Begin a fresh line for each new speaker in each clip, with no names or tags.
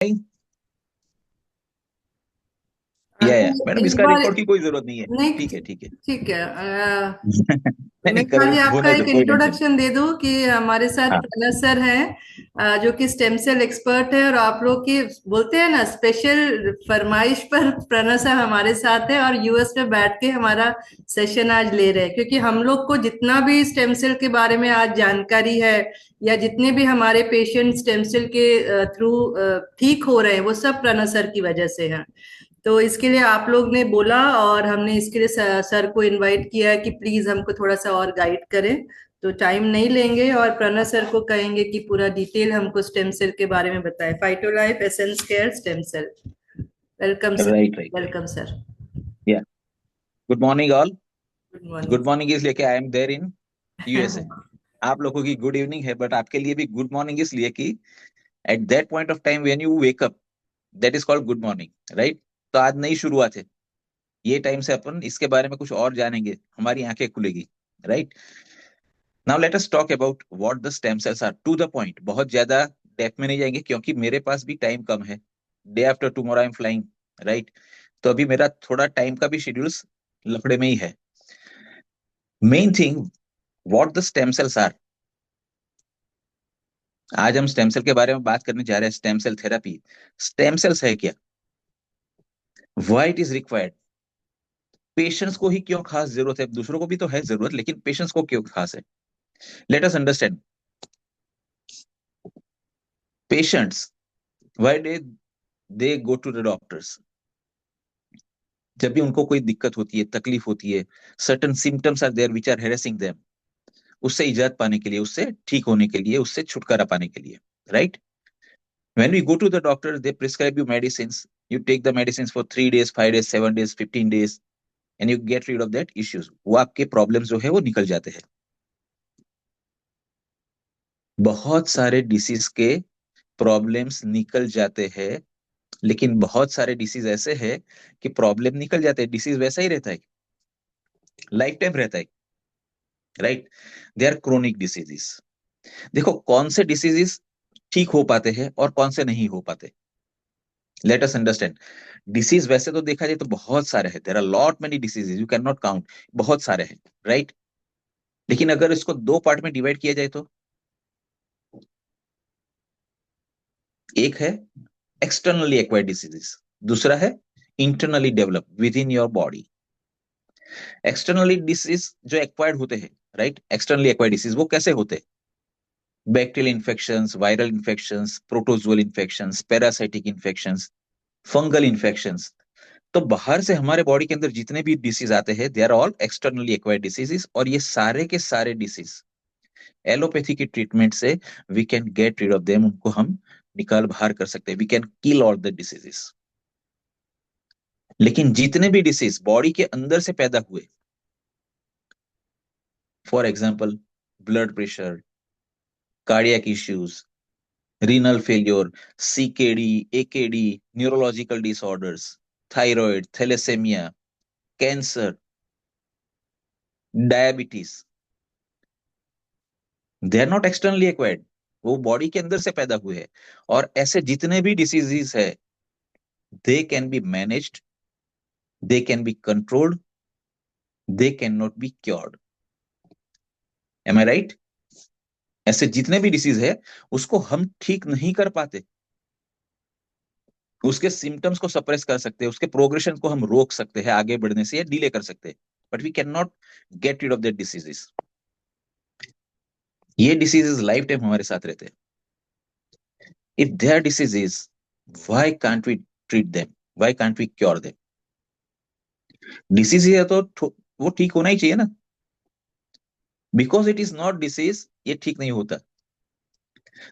या मैडम,
एक
इसका
बार
रिकॉर्ड की कोई जरूरत नहीं है।
नहीं।
ठीक है, ठीक है।
ठीक है।
नहीं
मैं
नहीं, कर
खाली आपका
होने दो,
एक
कोई टेंशन।
इंट्रोडक्शन दे दूं कि हमारे साथ
हाँ।
प्रणव सर हैं, जो कि स्टेम सेल एक्सपर्ट है, और आप लोग की बोलते हैं ना स्पेशल फरमाइश पर प्रणव सर हमारे साथ है और यूएस में बैठ के हमारा सेशन आज ले रहे हैं, क्योंकि हम लोग को जितना भी स्टेम सेल के बारे में आज जानकारी है, या जितने भी हमारे पेशेंट स्टेम सेल के थ्रू ठीक हो रहे हैं, वो सब प्रणव सर की वजह से है। तो इसके लिए आप लोग ने बोला और हमने इसके लिए सर को इनवाइट किया है कि प्लीज हमको थोड़ा सा और गाइड करें। तो टाइम नहीं लेंगे और प्रणव सर को कहेंगे कि पूरा डिटेल हमको स्टेम सेल के बारे में बताएं। Phytolife essence care stem cell. Welcome sir.
Right, right.
Welcome sir.
Yeah good morning all.
Good morning.
Good morning इसलिए कि I am there in USA. आप लोगों की गुड इवनिंग है, बट आपके लिए भी गुड मॉर्निंग इसलिए कि eight that point of time when you wake up, that is called good morning, right. तो आज नई शुरुआत है। ये टाइम से अपन इसके बारे में कुछ और जानेंगे, हमारी आंखें खुलेगी, right. Now let us talk about what the stem cells are, to the point. बहुत ज्यादा डेप्थ में नहीं जाएंगे क्योंकि मेरे पास भी टाइम कम है। Day after tomorrow I am flying, right. तो अभी मेरा थोड़ा टाइम का भी शेड्यूल्स लफड़े में ही है। Main thing, what the stem cells are. आज हम स्टेम सेल के बारे में बात करने जा रहे हैं। Stem cell therapy. Stem cells है क्या, why it is required, patients को ही क्यों खास जरूरत है, दूसरों को भी तो है जरूरत, लेकिन पेशेंट्स को क्यों खास है। Let us understand patients, why they go to the doctors. जब भी उनको कोई दिक्कत होती है, तकलीफ होती है, certain symptoms are there which are harassing them, उससे इजात पाने के लिए, उससे ठीक होने के लिए, उससे छुटकारा पाने के लिए, right. When we go to the doctor, they prescribe you medicine. You take the medicine for 3 days, 5 days, 7 days, 15 days, and you get rid of that issues. वो आपके प्रॉब्लम्स जो है वो निकल जाते हैं। बहुत सारे डिसीज के प्रॉब्लम्स निकल जाते हैं, लेकिन बहुत सारे डिसीज ऐसे हैं कि प्रॉब्लम निकल जाते हैं, डिसीज वैसा ही रहता है, लाइफ टाइम रहता है, right. They are chronic diseases. देखो कौन से डिसीजेस ठीक हो पाते हैं और कौन से नहीं हो पाते। Late us understand. डिसीज वैसे तो देखा जाए तो बहुत सारे हैं, there are lot many diseases, you can not count. बहुत सारे हैं, राइट। लेकिन अगर इसको दो पार्ट में डिवाइड किया जाए तो एक है एक्सटर्नली एक्वायर्ड डिसीजेस, दूसरा है internally develop with in your body. Externally disease जो एक्वायर्ड होते हैं, राइट, एक्सटर्नली एक्वायर्ड डिसीज वो कैसे होते हैं। Bacterial infections, viral infections, प्रोटोजुअल infections, parasitic infections, fungal infections. तो बाहर से हमारे बॉडी के अंदर जितने भी डिसीज आते हैं, they are all externally acquired diseases. और ये सारे के सारे डिसीज एलोपैथी की ट्रीटमेंट से we can get rid of them, उनको हम निकाल बाहर कर सकते हैं, we can kill all the diseases. लेकिन जितने भी डिसीज बॉडी के अंदर से पैदा हुए, for example blood pressure, cardiac issues, renal failure, CKD, AKD, neurological disorders, thyroid, thalassemia, cancer, diabetes, they are not externally acquired, वो बॉडी के अंदर से पैदा हुए हैं। और ऐसे जितने भी डिसीजेस है, they can be managed, they can be controlled, they can not be cured. Am I right. ऐसे जितने भी डिसीज है उसको हम ठीक नहीं कर पाते, उसके सिम्टम्स को सप्रेस कर सकते हैं, उसके प्रोग्रेशन को हम रोक सकते हैं आगे बढ़ने से या डिले कर सकते हैं, but we can not get rid of that diseases. ये डिसीजेस लाइफ टाइम हमारे साथ रहते हैं। If they are diseases, why can't we treat them, why can't we cure them. Disease है तो वो ठीक होना ही चाहिए ना। Because it is not disease, ये ठीक नहीं होता।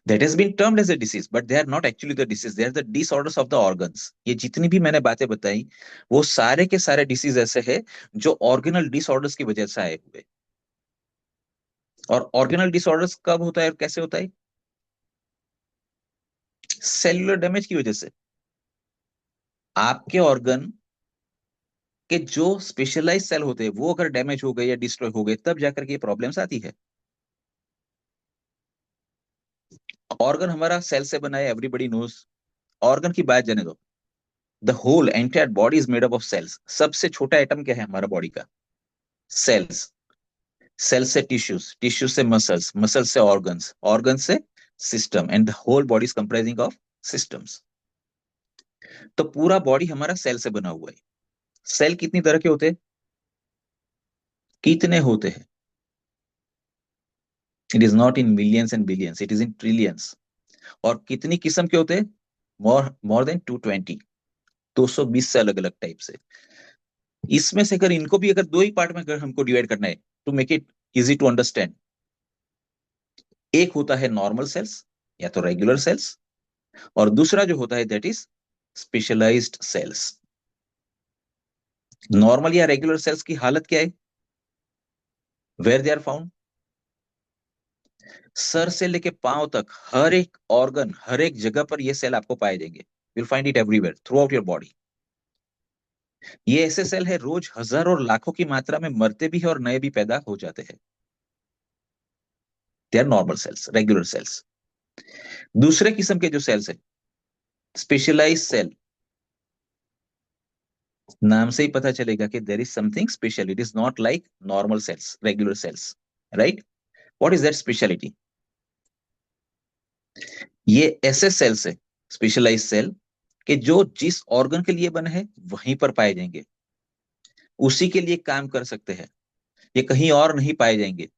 That has been termed as a disease, but they are not actually the disease, they are the disorders of the organs. ये जितनी भी मैंने बातें बताई, वो सारे के सारे डिसीज ऐसे हैं जो ऑर्गेनल डिसऑर्डर्स की वजह से आए हुए। और ऑर्गेनल डिसऑर्डर्स कब होता है और कैसे होता है, सेल्यूलर डैमेज की वजह से। आपके ऑर्गन के जो स्पेशलाइज सेल होते हैं वो अगर डैमेज हो गए या डिस्ट्रॉय हो गए, तब जाकर के ये प्रॉब्लम्स आती है। ऑर्गन हमारा सेल से बना है, एवरीबॉडी नोज। ऑर्गन की बात जाने दो, the whole entire body is made up of cells. सबसे छोटा एटम क्या है हमारा बॉडी का? सेल्स। सेल्स से टिश्यूज, टिश्यूज से मसल्स, मसल्स से ऑर्गन्स, ऑर्गन से system, and the whole body is comprising of systems. तो पूरा बॉडी हमारा सेल से बना हुआ है। सेल कितनी तरह के होते हैं? कितने होते हैं? It is not in millions and billions, it is in trillions. और कितनी किस्म के होते हैं? मोर मोर देन 220, 220 से अलग अलग टाइप से। इसमें से अगर इनको भी अगर दो ही पार्ट में अगर हमको डिवाइड करना है to make it easy to understand, एक होता है नॉर्मल सेल्स या तो रेगुलर सेल्स, और दूसरा जो होता है that is specialized cells. Normal या रेगुलर सेल्स की हालत क्या है? वेयर दे आर फाउंड, सर से लेके पांव तक हर एक ऑर्गन, हर एक जगह पर ये सेल आपको पाए जाएंगे। You will find it everywhere through out your body. ये ऐसे सेल है रोज हजारों और लाखों की मात्रा में मरते भी है और नए भी पैदा हो जाते हैं। They are normal cells, regular cells. दूसरे किस्म के जो सेल्स है स्पेशलाइज सेल, नाम से ही पता चलेगा कि there is something special, it is not like normal cells, regular cells, right? What is that speciality? ये ऐसे सेल्स है, स्पेशलाइज सेल, कि जो जिस ऑर्गन के लिए बने हैं वहीं पर पाए जाएंगे, उसी के लिए काम कर सकते हैं, ये कहीं और नहीं पाए जाएंगे।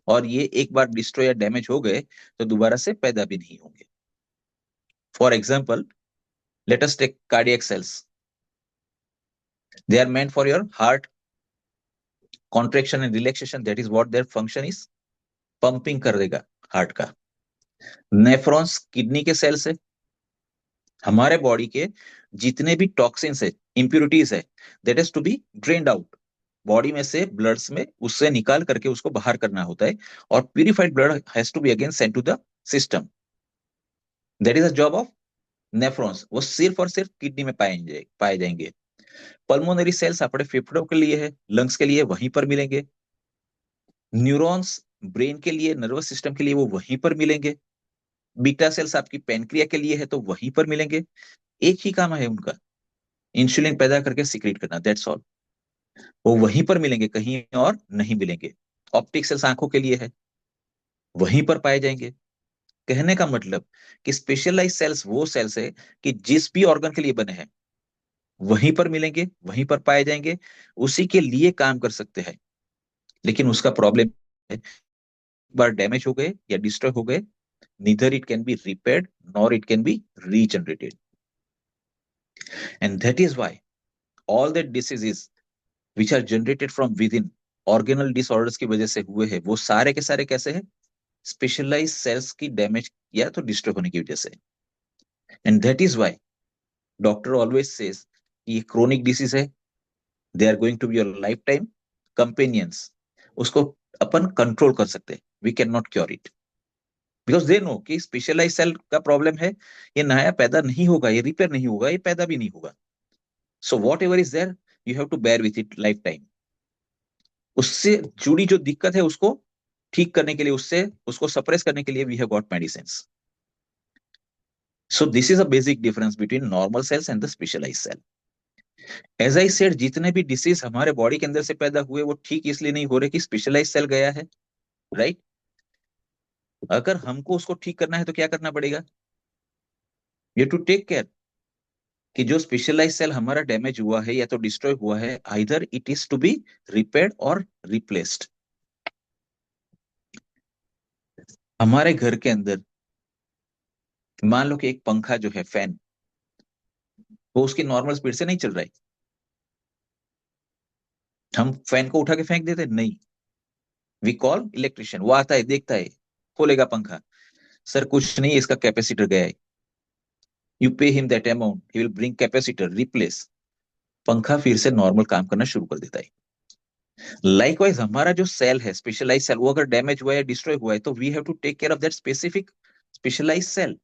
और ये एक बार डिस्ट्रॉय या डैमेज हो गए तो दोबारा से पैदा भी नहीं होंगे। For example, let us take cardiac cells. They are meant for your heart contraction and relaxation, that is what their function is. Pumping कर देगा हार्ट का। नेफ्रॉन्स किडनी के सेल्स है। हमारे बॉडी के जितने भी टॉक्सिन्स है, इंप्यूरिटीज है, that is to be drained out. Body में से ब्लड्स में उससे निकाल करके उसको बाहर करना होता है, और purified blood has to be again sent to the system. That is a job of nephrons. वो सिर्फ और सिर्फ किडनी में पाए जाएंगे। पल्मोनरी सेल्स अपने फेफड़ों के लिए है, लंग्स के लिए वहीं पर मिलेंगे। न्यूरॉन्स ब्रेन के लिए, नर्वस सिस्टम के लिए वो वहीं पर मिलेंगे। बीटा सेल्स आपकी पेनक्रिया के लिए है तो वहीं पर मिलेंगे। एक ही काम है उनका, इंसुलिन पैदा करके सिक्रीट करना, दैट्स ऑल। वो वहीं पर मिलेंगे, कहीं और नहीं मिलेंगे। ऑप्टिक सेल्स आंखों के लिए है, वहीं पर पाए जाएंगे। कहने का मतलब कि स्पेशलाइज सेल्स वो सेल्स है कि जिस भी ऑर्गन के लिए बने हैं वहीं पर मिलेंगे, वहीं पर पाए जाएंगे, उसी के लिए काम कर सकते हैं। लेकिन उसका प्रॉब्लम है, एक बार डैमेज हो गए या डिस्ट्रॉय हो गए, neither it can be repaired nor it can be regenerated. And that is why all the diseases which are generated from within, organelle disorders की वजह से हुए हैं, वो सारे के सारे कैसे हैं? स्पेशलाइज सेल्स की डैमेज या तो डिस्ट्रॉय होने की वजह से। And that is why doctor always says ये क्रोनिक डिसीज है, they are going to be your life time companions. उसको अपन कंट्रोल कर सकते हैं, we can not cure it, because they know कि स्पेशलाइज सेल का प्रॉब्लम है, ये नया पैदा नहीं होगा, ये रिपेयर नहीं होगा, ये पैदा भी नहीं होगा। So whatever is there, you have to bear with it life time. उससे जुड़ी जो दिक्कत है उसको ठीक करने के लिए, उससे उसको सप्रेस करने के लिए we have got medicine. So this is a basic difference between normal cells and the specialize cell. As I said, जितने भी डिसीज हमारे बॉडी के अंदर से पैदा हुए वो ठीक इसलिए नहीं हो रहे कि स्पेशलाइज सेल गया है, राइट? अगर हमको उसको ठीक करना है तो क्या करना पड़ेगा? यू टू टेक केयर कि जो स्पेशलाइज सेल हमारा डैमेज हुआ है या तो डिस्ट्रॉय हुआ है, either it is to be repaired or replaced. हमारे घर के अंदर मान लो कि एक पंखा जो है, फैन, वो उसकी नॉर्मल स्पीड से नहीं चल रहा है। हम फैन को उठा के फेंक देते? नहीं, वी कॉल इलेक्ट्रिशियन। वो आता है, देखता है, खोलेगा पंखा, सर कुछ नहीं, इसका कैपेसिटर गया है। You pay him that amount, he will bring capacitor, replace, पंखा फिर से नॉर्मल काम करना शुरू कर देता है। लाइकवाइज हमारा जो सेल है, स्पेशलाइज सेल, वो अगर डैमेज हुआ है, डिस्ट्रॉय हुआ है, तो we have to take care of that specific specialize cell.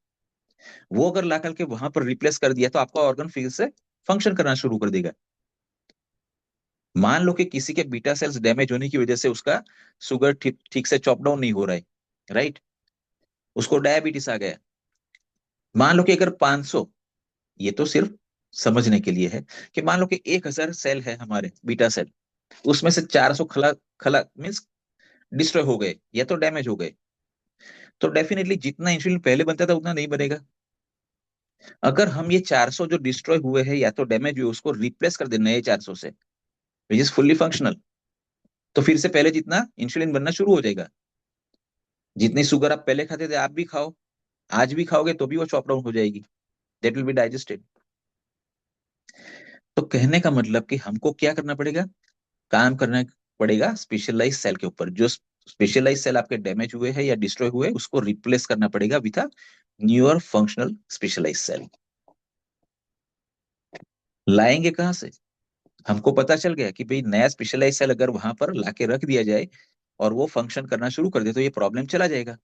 वो अगर ला करके वहां पर रिप्लेस कर दिया तो आपका ऑर्गन फिर से फंक्शन करना शुरू कर देगा। मान लो कि किसी के बीटा सेल्स डैमेज होने की वजह से उसका शुगर ठीक ठीक से चॉप डाउन नहीं हो रहा है, राइट? उसको डायबिटीज आ गया, मान लो कि अगर 500, ये तो सिर्फ समझने के लिए है, कि मान लो कि 1000 सेल है हमारे बीटा सेल, उसमें से 400 खला खला मीन्स डिस्ट्रॉय हो गए या तो डैमेज हो गए, तो डेफिनेटली जितना इंसुलिन पहले बनता था उतना नहीं बनेगा। अगर हम ये 400 जो डिस्ट्रॉय हुए हैं या तो डैमेज हुए उसको रिप्लेस कर दे नए 400 से, विच इज फुल्ली फंक्शनल, तो फिर से पहले जितना इंसुलिन बनना शुरू हो जाएगा। जितनी शुगर आप पहले खाते थे आप भी खाओ, आज भी खाओगे तो भी वो चॉप डाउन हो जाएगी, दैट विल बी डाइजेस्टेड। तो कहने का मतलब कि हमको क्या करना पड़ेगा, काम करना पड़ेगा स्पेशलाइज सेल के ऊपर। जो स्पेशलाइज सेल आपके डैमेज हुए हैं या डिस्ट्रॉय हुए उसको रिप्लेस करना पड़ेगा with a newer functional specialize cell. लाएंगे कहां से? हमको पता चल गया कि भाई नया स्पेशलाइज सेल अगर वहां पर लाके रख दिया जाए और वो फंक्शन करना शुरू कर दे तो ये प्रॉब्लम चला जाएगा।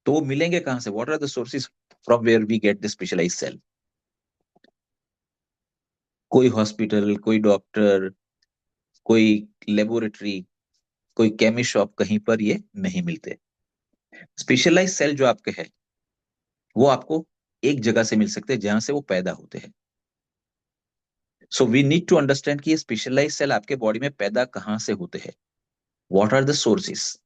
तो वो मिलेंगे कहां से? What are the sources from where we get the specialize cell? कोई हॉस्पिटल, कोई डॉक्टर, कोई लेबोरेटरी, कोई केमिस्ट शॉप, कहीं पर ये नहीं मिलते। स्पेशलाइज सेल जो आपके हैं वो आपको एक जगह से मिल सकते हैं जहां से वो पैदा होते हैं। So we need to understand कि ये स्पेशलाइज सेल आपके बॉडी में पैदा कहां से होते हैं, व्हाट आर द सोर्सेस।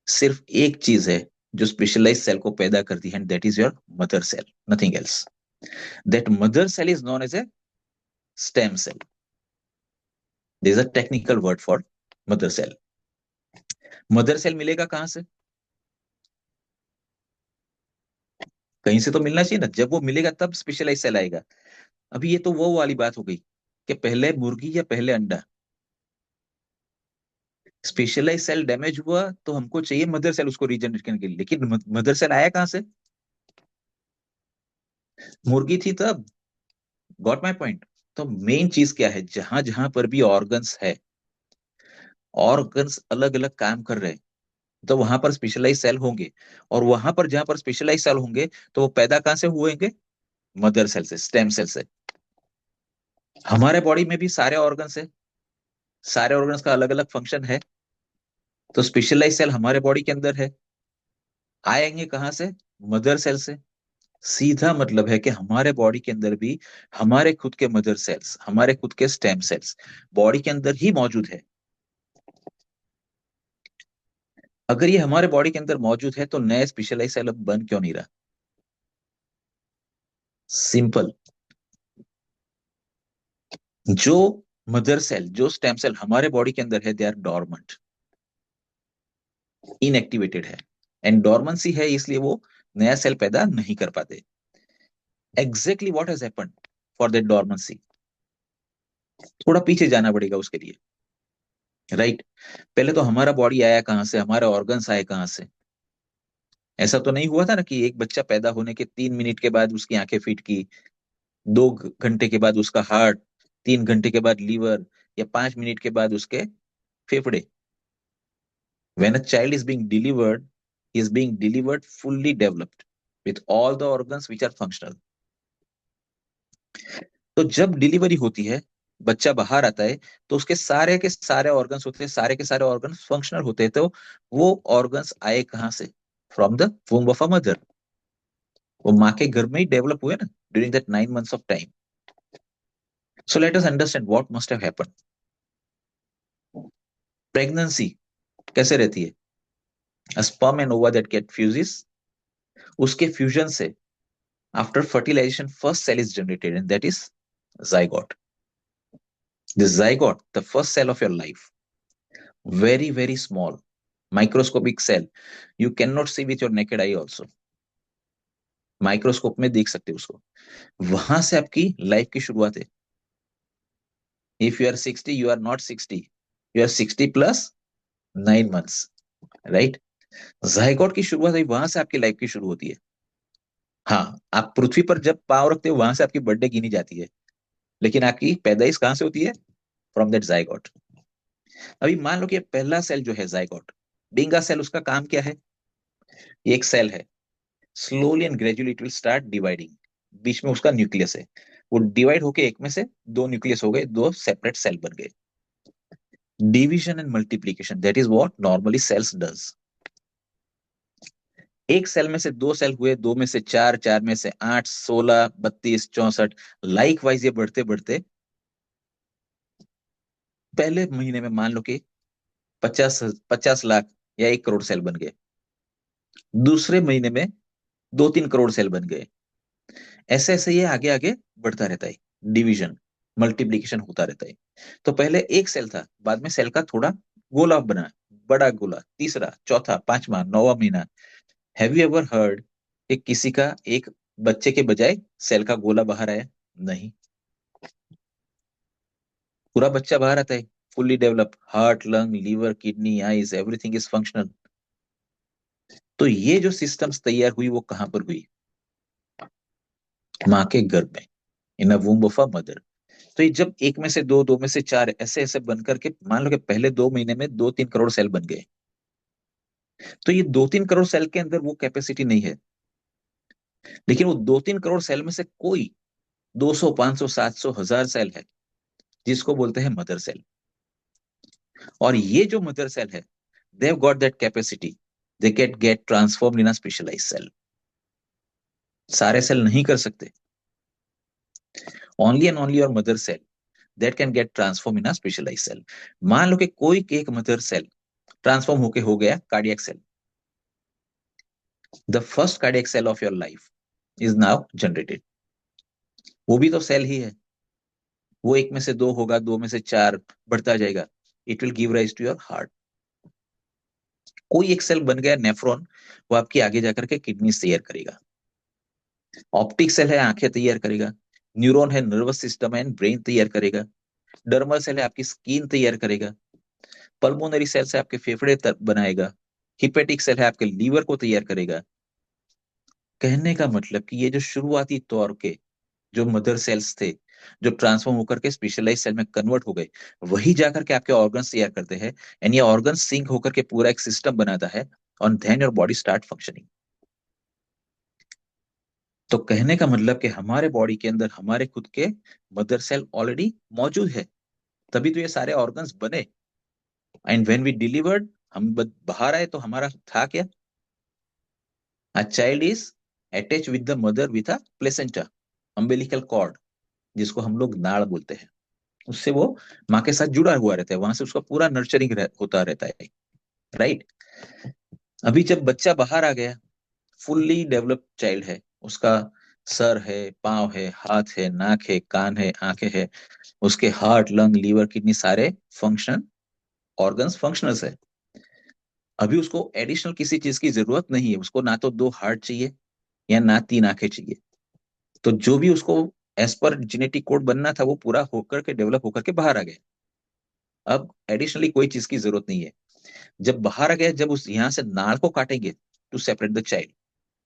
सिर्फ एक चीज है जो स्पेशलाइज सेल को पैदा करती है, that is your mother cell, nothing else. That mother cell is known as a stem cell. There is a technical word for mother cell. Mother cell मिलेगा कहां से? कहीं से तो मिलना चाहिए ना, जब वो मिलेगा तब स्पेशलाइज सेल आएगा। अभी ये तो वो वाली बात हो गई कि पहले मुर्गी या पहले अंडा। स्पेशलाइज सेल डैमेज हुआ तो हमको चाहिए मदर सेल उसको रीजनरेट करने के लिए, लेकिन मदर सेल आया कहां से? मुर्गी थी तब। Got my point? तो मेन चीज क्या है, जहां जहां पर भी ऑर्गन्स है, ऑर्गन्स अलग अलग काम कर रहे हैं, तो वहां पर स्पेशलाइज सेल होंगे। और वहां पर जहां पर स्पेशलाइज सेल होंगे तो वो पैदा कहां से हुएंगे? मदर सेल से, स्टेम सेल से। हमारे बॉडी में भी सारे ऑर्गन्स है, सारे ऑर्गन्स का अलग अलग फंक्शन है, तो स्पेशलाइज सेल हमारे बॉडी के अंदर है, आएंगे कहां से? मदर सेल से। सीधा मतलब है कि हमारे बॉडी के अंदर भी हमारे खुद के मदर सेल्स, हमारे खुद के स्टेम सेल्स बॉडी के अंदर ही मौजूद है। अगर ये हमारे बॉडी के अंदर मौजूद है तो नया स्पेशलाइज सेल अब बन क्यों नहीं रहा? सिंपल। जो मदर सेल, जो स्टेम सेल हमारे बॉडी के अंदर है, दे आर डॉर्मेंट, इनएक्टिवेटेड है। एंड डॉर्मेंसी है इसलिए वो नया सेल पैदा नहीं कर पाते। Exactly what has happened for that dormancy? थोड़ा पीछे जाना पड़ेगा उसके लिए, राइट? पहले तो हमारा बॉडी आया कहां से, हमारे ऑर्गन्स आए कहां से? ऐसा तो नहीं हुआ था ना कि एक बच्चा पैदा होने के 3 मिनट के बाद उसकी आंखें फिट की, 2 घंटे के बाद उसका हार्ट, 3 घंटे के बाद लीवर, या 5 मिनट के बाद उसके फेफड़े। When a child is being delivered, he is being delivered fully developed with all the organs which are functional. तो जब डिलीवरी होती है, बच्चा बाहर आता है, तो उसके सारे के सारे ऑर्गन्स होते हैं, सारे के सारे ऑर्गन्स फंक्शनल होते हैं। तो वो ऑर्गन्स आए कहां से? From the womb of a mother. वो माँ के गर्भ में ही डेवलप हुए ना, during that 9 months of time. So let us understand what must have happened. Pregnancy कैसे रहती है? A sperm and ova that get fuses, उसके फ्यूजन से after fertilization first cell is generated and that is zygote. The zygote, the first cell of your life, very very small, microscopic cell, you cannot see with your naked eye also, microscope में देख सकते हो उसको। वहां से आपकी life की शुरुआत है। If you are 60 you are not 60, you are 60 plus 9 months, right? Zygote की शुरुआत है, वहां से आपकी लाइफ की शुरू होती है। हाँ, आप पृथ्वी पर जब पाँव रखते हो वहां से आपकी बर्थडे गिनी जाती है, लेकिन आपकी पैदाइश कहां से होती है? From that zygote. अभी मान लो कि पहला सेल जो है जायगोट, बीइंग सेल, उसका काम क्या है? ये एक सेल है, slowly and gradually it will start dividing. बीच में उसका न्यूक्लियस है, वो डिवाइड होके एक में से दो न्यूक्लियस हो गए, दो सेपरेट सेल बन गए। Division and multiplication, that is what normally cells does. एक सेल में से दो सेल हुए, दो में से चार, चार में से 8, 16, 32, 64, लाइक वाइज ये बढ़ते बढ़ते पहले महीने में मान लो कि 50 लाख या 1 करोड़ सेल बन गए। दूसरे महीने में 2-3 करोड़ सेल बन गए। ऐसे ऐसे ये आगे आगे बढ़ता रहता है, डिवीजन, मल्टीप्लीकेशन होता रहता है। तो पहले एक सेल था, बाद में सेल का थोड़ा गोला बना, बड़ा गोला, तीसरा, चौथा, पांचवा, 9वां महीना। हैव यू एवर हर्ड कि किसी का एक बच्चे के बजाय सेल का गोला बाहर आया? नहीं, पूरा बच्चा बाहर आता है, fully develop, heart, lung, liver, kidney, eyes, everything is functional. तो ये जो सिस्टम्स तैयार हुई वो कहां पर हुई? माँ के गर्भ में, इन अ वूम्ब ऑफ अ मदर। तो ये जब एक में से दो, दो में से चार, ऐसे ऐसे बन करके मान लो कि पहले 2 महीने में 2-3 करोड़ सेल बन गए। तो ये 2-3 करोड़ सेल के अंदर वो कैपेसिटी नहीं है, लेकिन वो 2-3 करोड़ सेल में से कोई 200, 500, 700, 1000 सेल है जिसको बोलते हैं मदर सेल। और ये जो मदर सेल है, they have got that capacity, they can get transformed in a specialized cell. सारे सेल नहीं कर सकते, only and only your mother cell that can get transform in a specialized cell. मान लो कि कोई एक मदर सेल ट्रांसफॉर्म होके हो गया cardiac cell, the first cardiac cell of your life is now generated. वो भी तो सेल ही है, वो एक में से दो होगा, दो में से चार, बढ़ता जाएगा, it will give rise to your heart. कोई एक सेल बन गया नेफ्रॉन, वो आपकी आगे जाकर के किडनी तैयार करेगा। ऑप्टिक सेल है, आंखें तैयार करेगा। न्यूरॉन है, नर्वस सिस्टम है, ब्रेन तैयार करेगा। डर्मल सेल है, आपकी स्किन तैयार करेगा। पल्मोनरी सेल से आपके फेफड़े बनाएगा। हिपेटिक सेल है, आपके लीवर को तैयार करेगा। कहने का मतलब कि ये जो शुरुआती तौर के जो मदर सेल्स थे, जो ट्रांसफॉर्म होकर के स्पेशलाइज सेल में कन्वर्ट हो गए, वही जाकर के आपके ऑर्गन्स तैयार करते हैं। एंड ये ऑर्गन्स सिंक होकर के पूरा एक सिस्टम बनाता है, और then your body start functioning. तो कहने का मतलब कि हमारे बॉडी के अंदर हमारे खुद के मदर सेल ऑलरेडी मौजूद है, तभी तो ये सारे ऑर्गन्स बने। एंड व्हेन वी डिलीवर्ड, हम बाहर आए तो हमारा था क्या? A child is attach with the mother with a placenta, umbilical cord, जिसको हम लोग नाड़ बोलते हैं। उससे वो माँ के साथ जुड़ा हुआ रहता है, वहां से उसका पूरा नर्चरिंग होता रहता है, राइट। अभी जब बच्चा बाहर आ गया, फुल्ली डेवलप्ड चाइल्ड है, उसका सर है, पाँव है, हाथ है, नाक है, कान है, आंखें है, उसके हार्ट, लंग, लीवर, किडनी सारे फंक्शन, ऑर्गन्स फंक्शनल्स है। अभी उसको एडिशनल किसी चीज की जरूरत नहीं है, उसको ना तो 2 हार्ट चाहिए या ना 3 आंखें चाहिए। तो जो भी उसको एज पर जेनेटिक कोड बनना था वो पूरा होकर के, डेवलप होकर के बाहर आ गया। अब एडिशनली कोई चीज की जरूरत नहीं है। जब बाहर आ गया, जब उस यहाँ से नाड़ को काटेंगे to separate the child,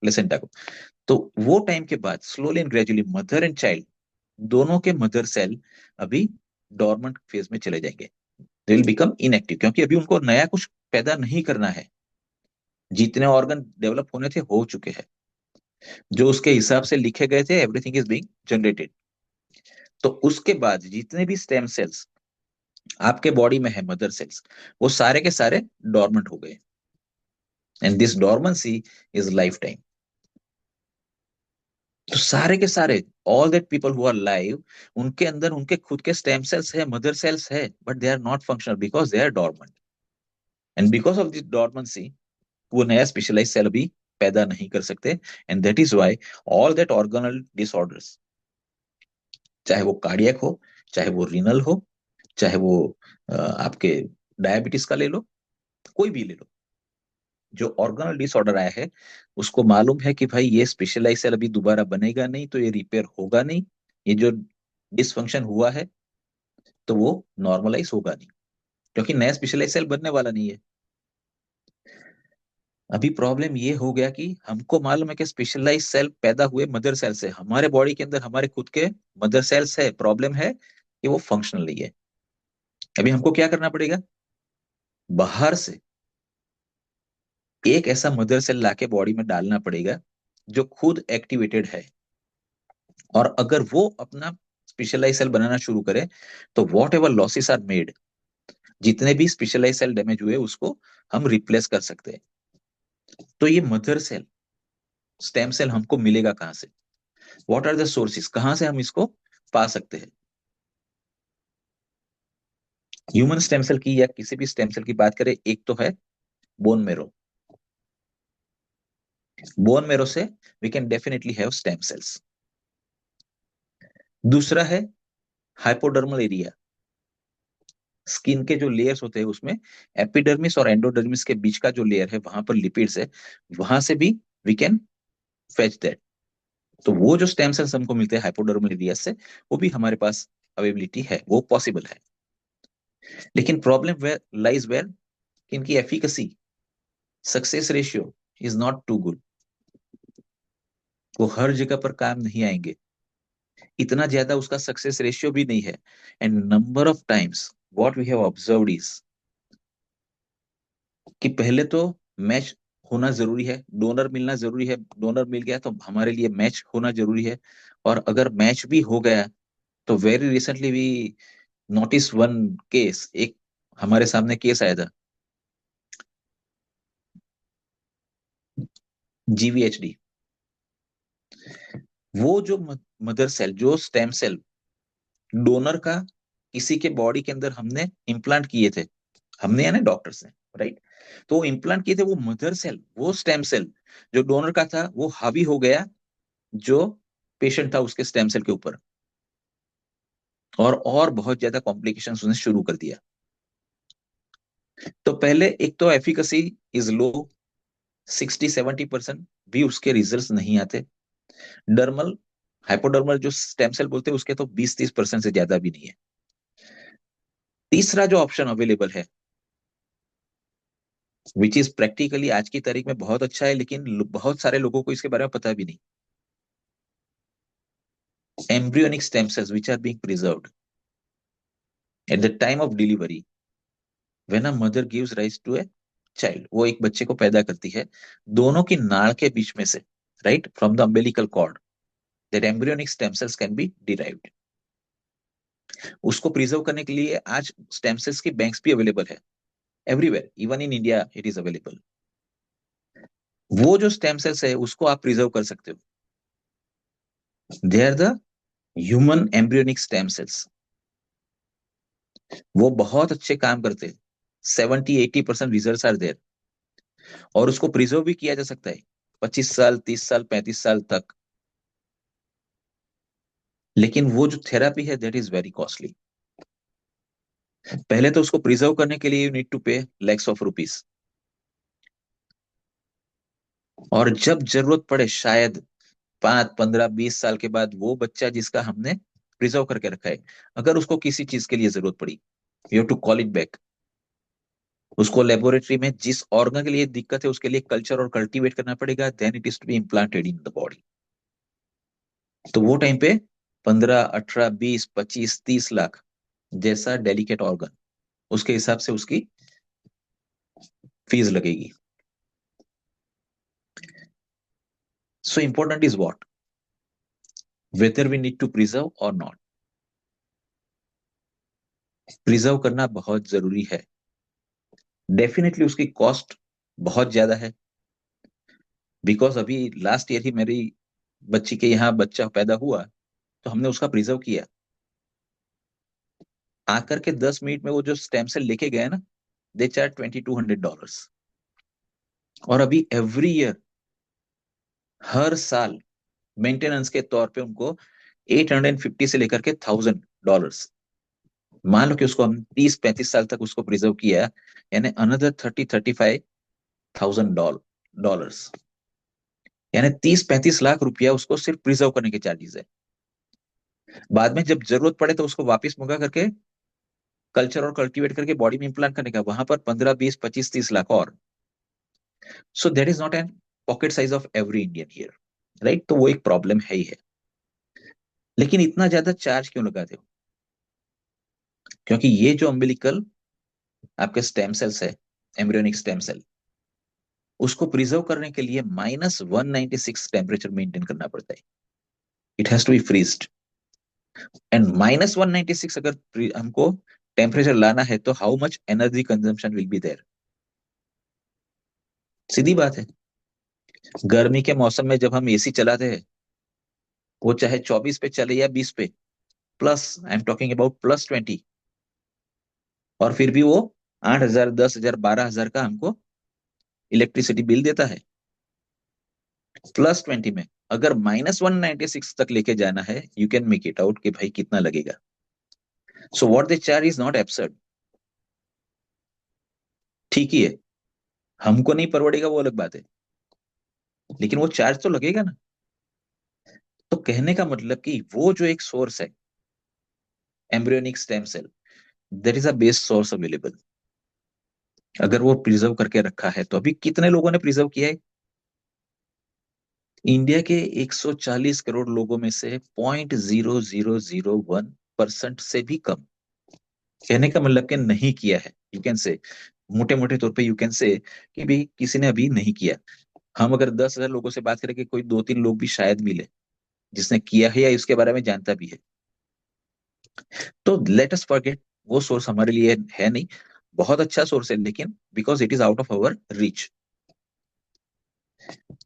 placenta को, तो वो टाइम के बाद slowly and gradually mother and child दोनों के मदर सेल अभी डॉर्मेंट फेज में चले जाएंगे, दे विल बिकम इनएक्टिव, क्योंकि अभी उनको नया कुछ पैदा नहीं करना है। जितने ऑर्गन डेवलप होने थे हो चुके हैं, जो उसके हिसाब से लिखे गए थे, एवरीथिंग इज बीइंग जनरेटेड। तो उसके बाद जितने भी स्टेम सेल्स आपके बॉडी में है, मदर सेल्स, वो सारे के सारे डॉर्मेंट हो गए। And this dormancy is life time. तो सारे के सारे, all that people who are live, उनके अंदर उनके खुद के स्टेम सेल्स है, मदर सेल्स है, but they are not functional because they are dormant. And because of this dormancy वो नया स्पेशलाइज सेल अभी पैदा नहीं कर सकते। And that is why all that organelle disorders, चाहे वो कार्डियक हो, चाहे वो रीनल हो, चाहे वो आपके डायबिटीज का ले लो, कोई भी ले लो, जो ऑर्गेनल डिसऑर्डर आया है, उसको मालूम है कि भाई ये स्पेशलाइज सेल अभी दोबारा बनेगा नहीं, तो ये रिपेयर होगा नहीं, ये जो डिसफंक्शन हुआ है तो वो नॉर्मलाइज होगा नहीं, क्योंकि नया स्पेशलाइज सेल बनने वाला नहीं है। अभी प्रॉब्लम ये हो गया कि हमको मालूम है कि स्पेशलाइज सेल पैदा हुए मदर सेल से, हमारे बॉडी के अंदर हमारे खुद के मदर सेल्स है, प्रॉब्लम है कि वो फंक्शनल नहीं है। अभी हमको क्या करना पड़ेगा? बाहर से एक ऐसा मदर सेल लाके बॉडी में डालना पड़ेगा जो खुद एक्टिवेटेड है, और अगर वो अपना स्पेशलाइज सेल बनाना शुरू करे तो whatever losses are made, जितने भी स्पेशलाइज सेल डैमेज हुए उसको हम रिप्लेस कर सकते हैं। तो ये मदर सेल स्टेम सेल हमको मिलेगा कहाँ से, व्हाट आर द सोर्सेस, कहाँ से हम इसको पा सकते हैं। ह्यूमन स्टेम सेल की या किसी भी स्टेम सेल की बात करें, एक तो है बोन मेरो। बोन मेरो से we can definitely have stem cells. दूसरा है हाइपोडर्मल एरिया, स्किन के जो लेयर्स होते हैं उसमें एपिडर्मिस और एंडोडर्मिस के बीच का जो लेयर है वहां पर लिपिड्स है, वहां से भी वी कैन फेच दैट। तो वो जो स्टेम सेल्स हमको मिलते हैं हाइपोडर्मल एरिया से, वो भी हमारे पास अवेबिलिटी है, वो पॉसिबल है। लेकिन प्रॉब्लम वेयर लाइज वेयर, इनकी efficacy, success ratio is not too good. वो हर जगह पर काम नहीं आएंगे, इतना ज्यादा उसका सक्सेस रेशियो भी नहीं है। And number of times what we have observed is कि पहले तो मैच होना जरूरी है, डोनर मिलना जरूरी है, डोनर मिल गया तो हमारे लिए मैच होना जरूरी है। और अगर मैच भी हो गया तो very recently we notice one case, एक हमारे सामने केस आया था, जीवीएचडी। वो जो मदर सेल, जो स्टेम सेल डोनर का किसी के बॉडी के अंदर हमने इम्प्लांट किए थे, हमने यानी डॉक्टर्स ने, राइट। तो वो इम्प्लांट किए थे, वो मदर सेल, वो स्टेम सेल जो डोनर का था, वो हावी हो गया जो पेशेंट था उसके स्टेम सेल के ऊपर, और बहुत ज्यादा कॉम्प्लिकेशन उसने शुरू कर दिया। तो पहले एक तो एफिकेसी इज लो, 60-70% भी उसके रिजल्ट्स नहीं आते। डर्मल, हाइपोडर्मल जो स्टेम सेल बोलते हैं उसके तो 20-30% से ज्यादा भी नहीं है। तीसरा जो ऑप्शन अवेलेबल है, विच इज प्रैक्टिकली आज की तारीख में बहुत अच्छा है, लेकिन बहुत सारे लोगों को इसके बारे में पता भी नहीं, embryonic stem cells which are being preserved at the time of delivery when a mother gives rise to a child. वो एक बच्चे को पैदा करती है, दोनों की नाड़ के बीच में से, right from the umbilical cord, that embryonic stem cells can be derived. उसको प्रिजर्व करने के लिए आज स्टेम सेल्स की बैंक्स भी अवेलेबल है everywhere, even in India it is available. वो जो स्टेम सेल्स है उसको आप प्रिजर्व कर सकते हो, they are the human embryonic stem cells. वो बहुत अच्छे काम करते हैं, 70-80% रिजल्ट आर देयर। और उसको प्रिजर्व भी किया जा सकता है 25 साल, 30 साल, 35 साल तक। लेकिन वो जो थेरापी है दैट इज वेरी कॉस्टली। पहले तो उसको प्रिजर्व करने के लिए यू नीड टू पे लैक्स ऑफ रुपीज, और जब जरूरत पड़े शायद 5, 15, 20 साल के बाद वो बच्चा जिसका हमने प्रिजर्व करके रखा है, अगर उसको किसी चीज के लिए जरूरत पड़ी, you have to call it back. उसको लेबोरेटरी में जिस ऑर्गन के लिए दिक्कत है उसके लिए कल्चर और कल्टीवेट करना पड़ेगा, then it is to be implanted in the body. तो वो टाइम पे 15, 18, 20, 25, 30 लाख जैसा डेलिकेट ऑर्गन, उसके हिसाब से उसकी फीस लगेगी। So important is what, whether we need to preserve or not. Preserve करना बहुत जरूरी है, डेफिनेटली उसकी कॉस्ट बहुत ज्यादा है। बिकॉज अभी लास्ट ईयर ही मेरी बच्ची के यहाँ बच्चा पैदा हुआ, तो हमने उसका प्रिजर्व किया। आकर के 10 मिनट में वो जो स्टेम सेल लेके गए ना, दे चार्ज $2200। और अभी एवरी ईयर, हर साल मेंटेनेंस के तौर पे उनको 850 से लेकर के $1000। मान लो कि उसको हम 30-35 साल तक उसको प्रिजर्व किया, यानी अनदर 30-35 थाउजेंड डॉलर्स, यानी 30-35 लाख रुपया उसको सिर्फ प्रिजर्व करने के चार्जेस है। बाद में जब जरूरत पड़े तो उसको वापस मंगा करके कल्चर और कल्टीवेट करके बॉडी में इंप्लांट करने का, वहां पर 15, 20, 25, 30 लाख और। सो that is not an pocket size of every Indian here, right. तो वो एक प्रॉब्लम है ही है। लेकिन इतना ज्यादा चार्ज क्यों लगाते हो? क्योंकि ये जो अम्बिलिकल आपके स्टेम सेल्स है, एम्ब्रियोनिक स्टेम सेल, उसको प्रिजर्व करने के लिए -196 टेम्परेचर मेंटेन करना पड़ता है। It has to be freezed, and -196 अगर हमको टेम्परेचर लाना है तो how much energy consumption will be there. सीधी बात है, गर्मी के मौसम में जब हम एसी चलाते हैं, वो चाहे 24 पे चले या 20 पे, plus I am talking about +20, और फिर भी वो 8,000, 10,000, 12,000 का हमको इलेक्ट्रिसिटी बिल देता है। +20 में अगर -196 तक लेके जाना है, you can make it out कि भाई कितना लगेगा। So what they charge is not absurd. ठीक ही है, हमको नहीं परवड़ेगा वो अलग बात है, लेकिन वो चार्ज तो लगेगा ना। तो कहने का मतलब कि वो जो एक सोर्स है, embryonic stem cell, that is a best source available. अगर वो प्रिजर्व करके रखा है, तो अभी कितने लोगों ने प्रिजर्व किया है? इंडिया के 140 करोड़ लोगों में से 0.0001% से भी कम। कहने का मतलब कि नहीं किया है, यू कैन से, मोटे मोटे तौर पे यू कैन से कि भी किसी ने अभी नहीं किया। हम अगर 10,000 लोगों से बात करें कि कोई 2-3 लोग भी शायद मिले जिसने किया है या इसके बारे में जानता भी है। तो लेट अस फॉरगेट, वो सोर्स हमारे लिए है नहीं। बहुत अच्छा सोर्स है, लेकिन because it is out of our reach.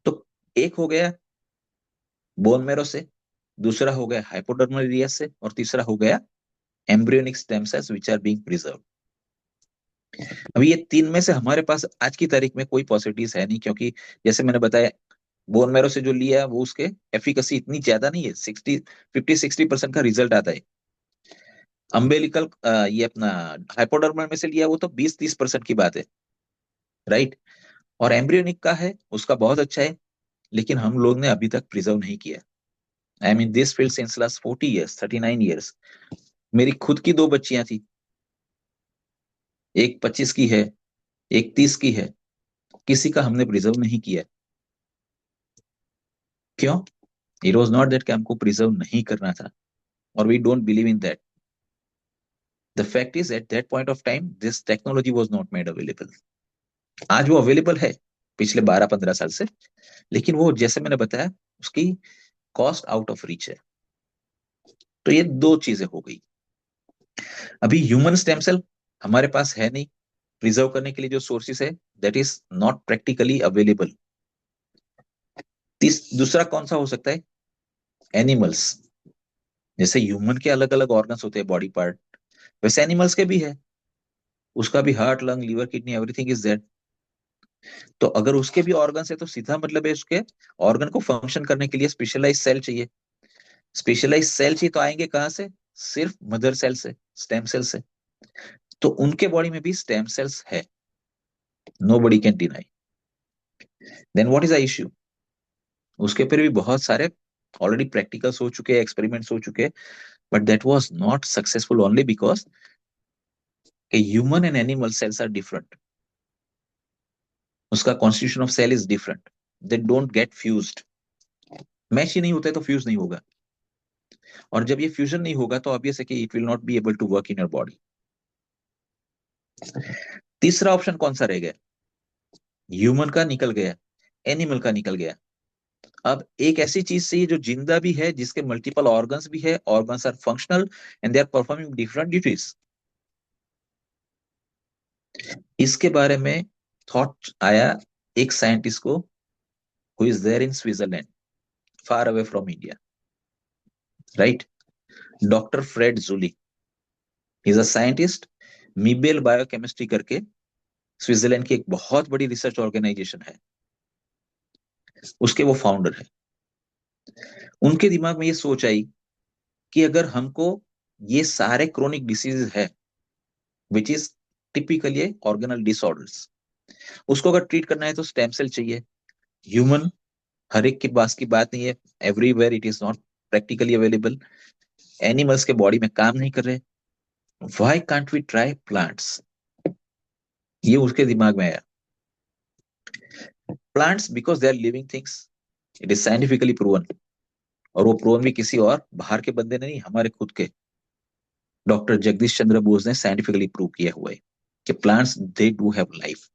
तो एक हो गया बोन मैरो से, दूसरा हो गया हाइपोडर्मल एरिया से, और तीसरा हो गया embryonic stem cells which are being preserve. अभी ये तीन में से हमारे पास आज की तारीख में कोई पॉसिबिलिटीज है नहीं, क्योंकि जैसे मैंने बताया, बोन मैरो से जो लिया है वो उसके एफिकेसी इतनी ज्यादा नहीं है, 50-60% का रिजल्ट आता है। अम्बेलिकल ये अपना हाइपोडर्मल में से लिया वो तो 20-30% की बात है, राइट। और एम्ब्रियोनिक का है, उसका बहुत अच्छा है, लेकिन हम लोग ने अभी तक प्रिजर्व नहीं किया। I mean this field since last 40 years, 39 years. मेरी खुद की दो बच्चियां थी, एक 25 की है, एक 30 की है, किसी का हमने प्रिजर्व नहीं किया। क्यों? इट वॉज नॉट दैट कि हमको प्रिजर्व नहीं करना था, और we don't believe in that. The fact is at that point of time this technology was not made available. आज वो अवेलेबल है, पिछले 12-15 साल से, लेकिन वो जैसे मैंने बताया, उसकी कॉस्ट आउट ऑफ रीच है। तो ये दो चीजें हो गई। अभी ह्यूमन स्टेम सेल हमारे पास है नहीं, प्रिजर्व करने के लिए जो सोर्सेस है that is not practically available. दूसरा कौन सा हो सकता है? एनिमल्स। जैसे ह्यूमन के अलग अलग ऑर्गन्स होते हैं, बॉडी पार्ट, वैसे एनिमल्स के भी है। उसका भी heart, lung, liver, kidney, everything is there. तो अगर उसके भी ऑर्गन्स है, तो सीधा मतलब है उसके ऑर्गन को फंक्शन करने के लिए स्पेशलाइज सेल चाहिए। स्पेशलाइज सेल चाहिए तो आएंगे कहाँ से? सिर्फ मदर सेल से, स्टेम सेल से। तो उनके बॉडी में भी स्टेम सेल्स है, nobody can deny. Then what is the issue? उसके ऊपर भी बहुत सारे ऑलरेडी प्रैक्टिकल्स हो चुके हैं, एक्सपेरिमेंट्स हो चुके हैं, but that was not successful only because human and animal cells are different. उसका constitution of cell is different, they don't get fused. Match ही नहीं होता है तो फ्यूज नहीं होगा, और जब ये फ्यूजन नहीं होगा तो ऑब्वियस है कि it will not be able to work in your body. तीसरा ऑप्शन कौन सा रह गया? ह्यूमन का निकल गया, एनिमल का निकल गया। अब एक ऐसी चीज चाहिए जो जिंदा भी है, जिसके मल्टीपल ऑर्गन्स भी है, organs are functional and they are performing different duties. इसके बारे में थॉट आया एक साइंटिस्ट को, who is there in Switzerland, far away from India, right. Doctor Fred Julie is a scientist. मीबेल बायोकेमिस्ट्री करके स्विट्जरलैंड की एक बहुत बड़ी रिसर्च ऑर्गेनाइजेशन है, उसके वो फाउंडर है। उनके दिमाग में ये सोच आई कि अगर हमको ये सारे क्रोनिक डिसीजेज है which is typically organelle disorders, उसको अगर ट्रीट करना है तो स्टेम सेल चाहिए। ह्यूमन हर एक के पास की बात नहीं है, everywhere it is not practically available. Animals के बॉडी में काम नहीं कर रहे, why can't we try plants? ये उसके दिमाग में आया। Plants because they are living things, it is scientifically proven. और वो प्रूवन भी किसी और बाहर के बंदे ने नहीं, हमारे खुद के डॉक्टर जगदीश चंद्र बोस ने साइंटिफिकली प्रूव किया हुआ है कि plants they do have life.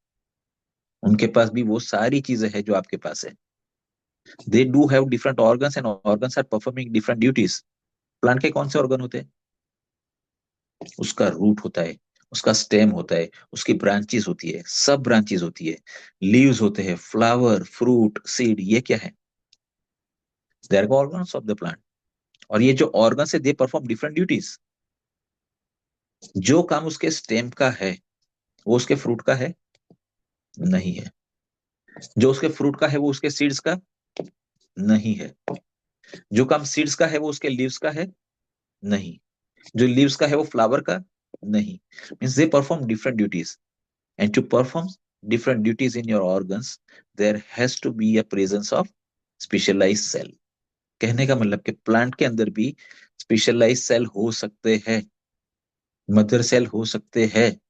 उनके पास भी वो सारी चीजें हैं जो आपके पास है। They do have different organs and organs are performing different duties. Plant के कौन से ऑर्गन होते हैं? उसका रूट होता है, उसका स्टेम होता है, उसकी ब्रांचेस होती है, सब ब्रांचेस होती है, लीव्स होते हैं, फ्लावर, फ्रूट, सीड, ये क्या है? They are organs of the plant. और ये जो ऑर्गन्स है दे परफॉर्म डिफरेंट ड्यूटीज। जो काम उसके स्टेम का है वो उसके फ्रूट का है नहीं है। जो उसके फ्रूट का है वो उसके सीड्स का नहीं है। जो काम सीड्स का है वो उसके लीव्स का है नहीं। जो लीव्स का है वो फ्लावर का नहीं। Means they perform different duties, and to perform different duties in your organs there has to be a presence of specialized cell। कहने का मतलब कि प्लांट के अंदर भी स्पेशलाइज सेल हो सकते हैं, मदर सेल हो सकते हैं,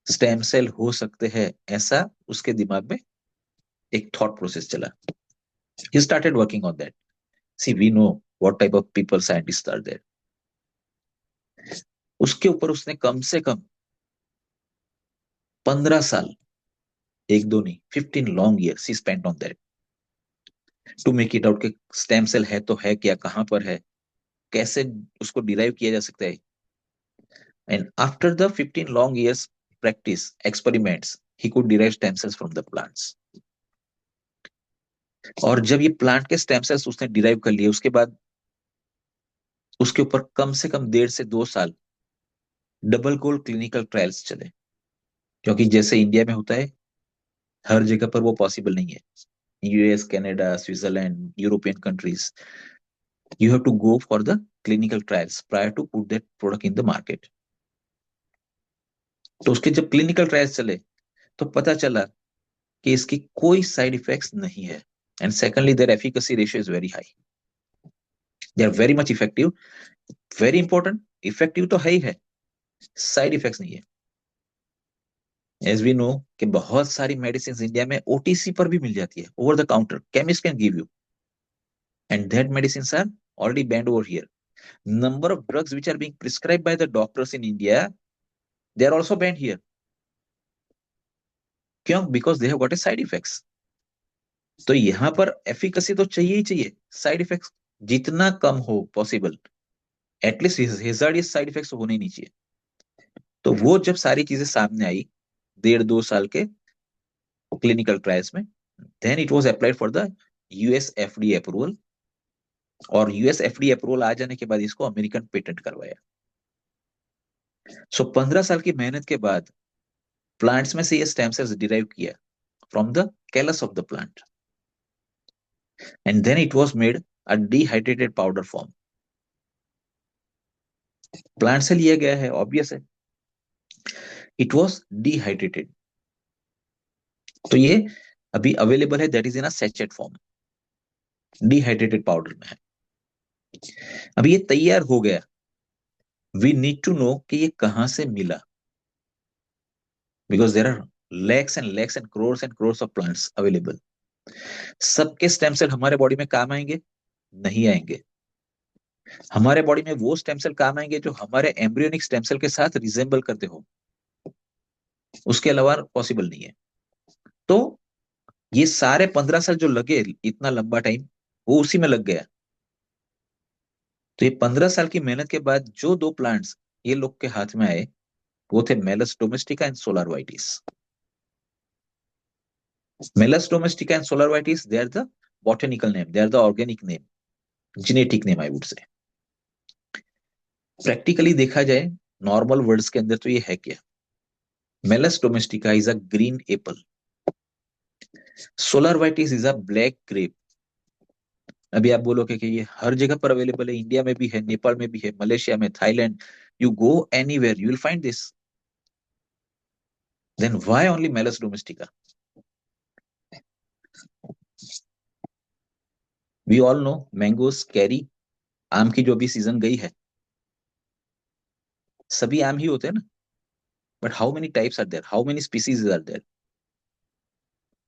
स्टेम सेल हो सकते हैं। ऐसा उसके दिमाग में एक थॉट प्रोसेस चला। He started working on that. See we know what type of people scientist are there. उसके ऊपर उसने कम से कम 15 साल, एक दो नहीं, 15 long years he spent on that to make it out कि स्टेम सेल है तो है क्या, कहां पर है, कैसे उसको डिराइव किया जा सकता है। And after the 15 long years practice experiments he could derive stem cells from the plants। और जब ये प्लांट के स्टेम सेल्स उसने डिराइव कर लिए उसके बाद उसके ऊपर कम से कम 1.5 से 2 साल डबल गोल क्लिनिकल ट्रायल्स चले। क्योंकि जैसे इंडिया में होता है हर जगह पर वो पॉसिबल नहीं है। US, Canada, Switzerland, European countries, you have to go for the clinical trials prior to put that product in the market. तो उसके जब क्लिनिकल ट्रायल्स चले तो पता चला कि इसकी कोई साइड इफेक्ट्स नहीं है। And secondly their efficacy ratio is very high. They are very much effective. Very important, effective तो है ही है, साइड इफेक्ट्स नहीं है। एज वी नो कि बहुत सारी मेडिसिन इंडिया में ओटीसी पर भी मिल जाती है, over the counter, chemist can give you, and that medicine are already banned over here. Number of drugs which are being prescribe by the doctors in India they are also banned here. क्यों? Because they have got a side effects. तो यहाँ पर efficacy तो चाहिए ही चाहिए, side effects जितना कम हो possible, at least hazardous side effects होने ही नहीं चाहिए। तो वो जब सारी चीजें सामने आई 1.5 2 साल के क्लिनिकल ट्रायल्स में, then it was applied for the US FDA approval. और यूएस एफडीए अप्रूवल आ जाने के बाद इसको अमेरिकन पेटेंट करवाया। सो 15 साल की मेहनत के बाद प्लांट्स में से ये स्टेम सेल्स डिराइव किया from the callus of the plant, and then it was made a dehydrated powder form. Plant से लिया गया है, ऑब्वियस है, इट वाज डिहाइड्रेटेड। तो ये अभी अवेलेबल है, that is in a sachet form, dehydrated powder में है। अभी ये तैयार हो गया, वी नीड टू नो कि ये कहां से मिला, because there are lakhs and crores of plants available. सबके स्टेम सेल हमारे बॉडी में काम आएंगे? नहीं आएंगे। हमारे बॉडी में वो स्टेम सेल काम आएंगे जो हमारे एम्ब्रियोनिक स्टेम सेल के साथ रिजेंबल करते हो, उसके अलावा पॉसिबल नहीं है। तो ये सारे 15 साल जो लगे, इतना लंबा टाइम वो उसी में लग गया। तो ये 15 साल की मेहनत के बाद जो दो प्लांट्स ये लोग के हाथ में आए वो थे Malus domestica and solar vitis. Malus domestica and solar vitis, they are the botanical name, they are the organic name, genetic name I would say. Practically देखा जाए नॉर्मल वर्ड्स के अंदर तो ये है क्या? Malus domestica is a green apple, solar vitis is a black grape. अभी आप बोलोगे कि ये हर जगह पर अवेलेबल है, इंडिया में भी है, नेपाल में भी है, मलेशिया में, Thailand, you go anywhere you will find this. Then why only malus domestica? We all know mangoes, कैरी, आम की जो भी सीजन गई है, सभी आम ही होते हैं ना, but how many types are there, how many species are there?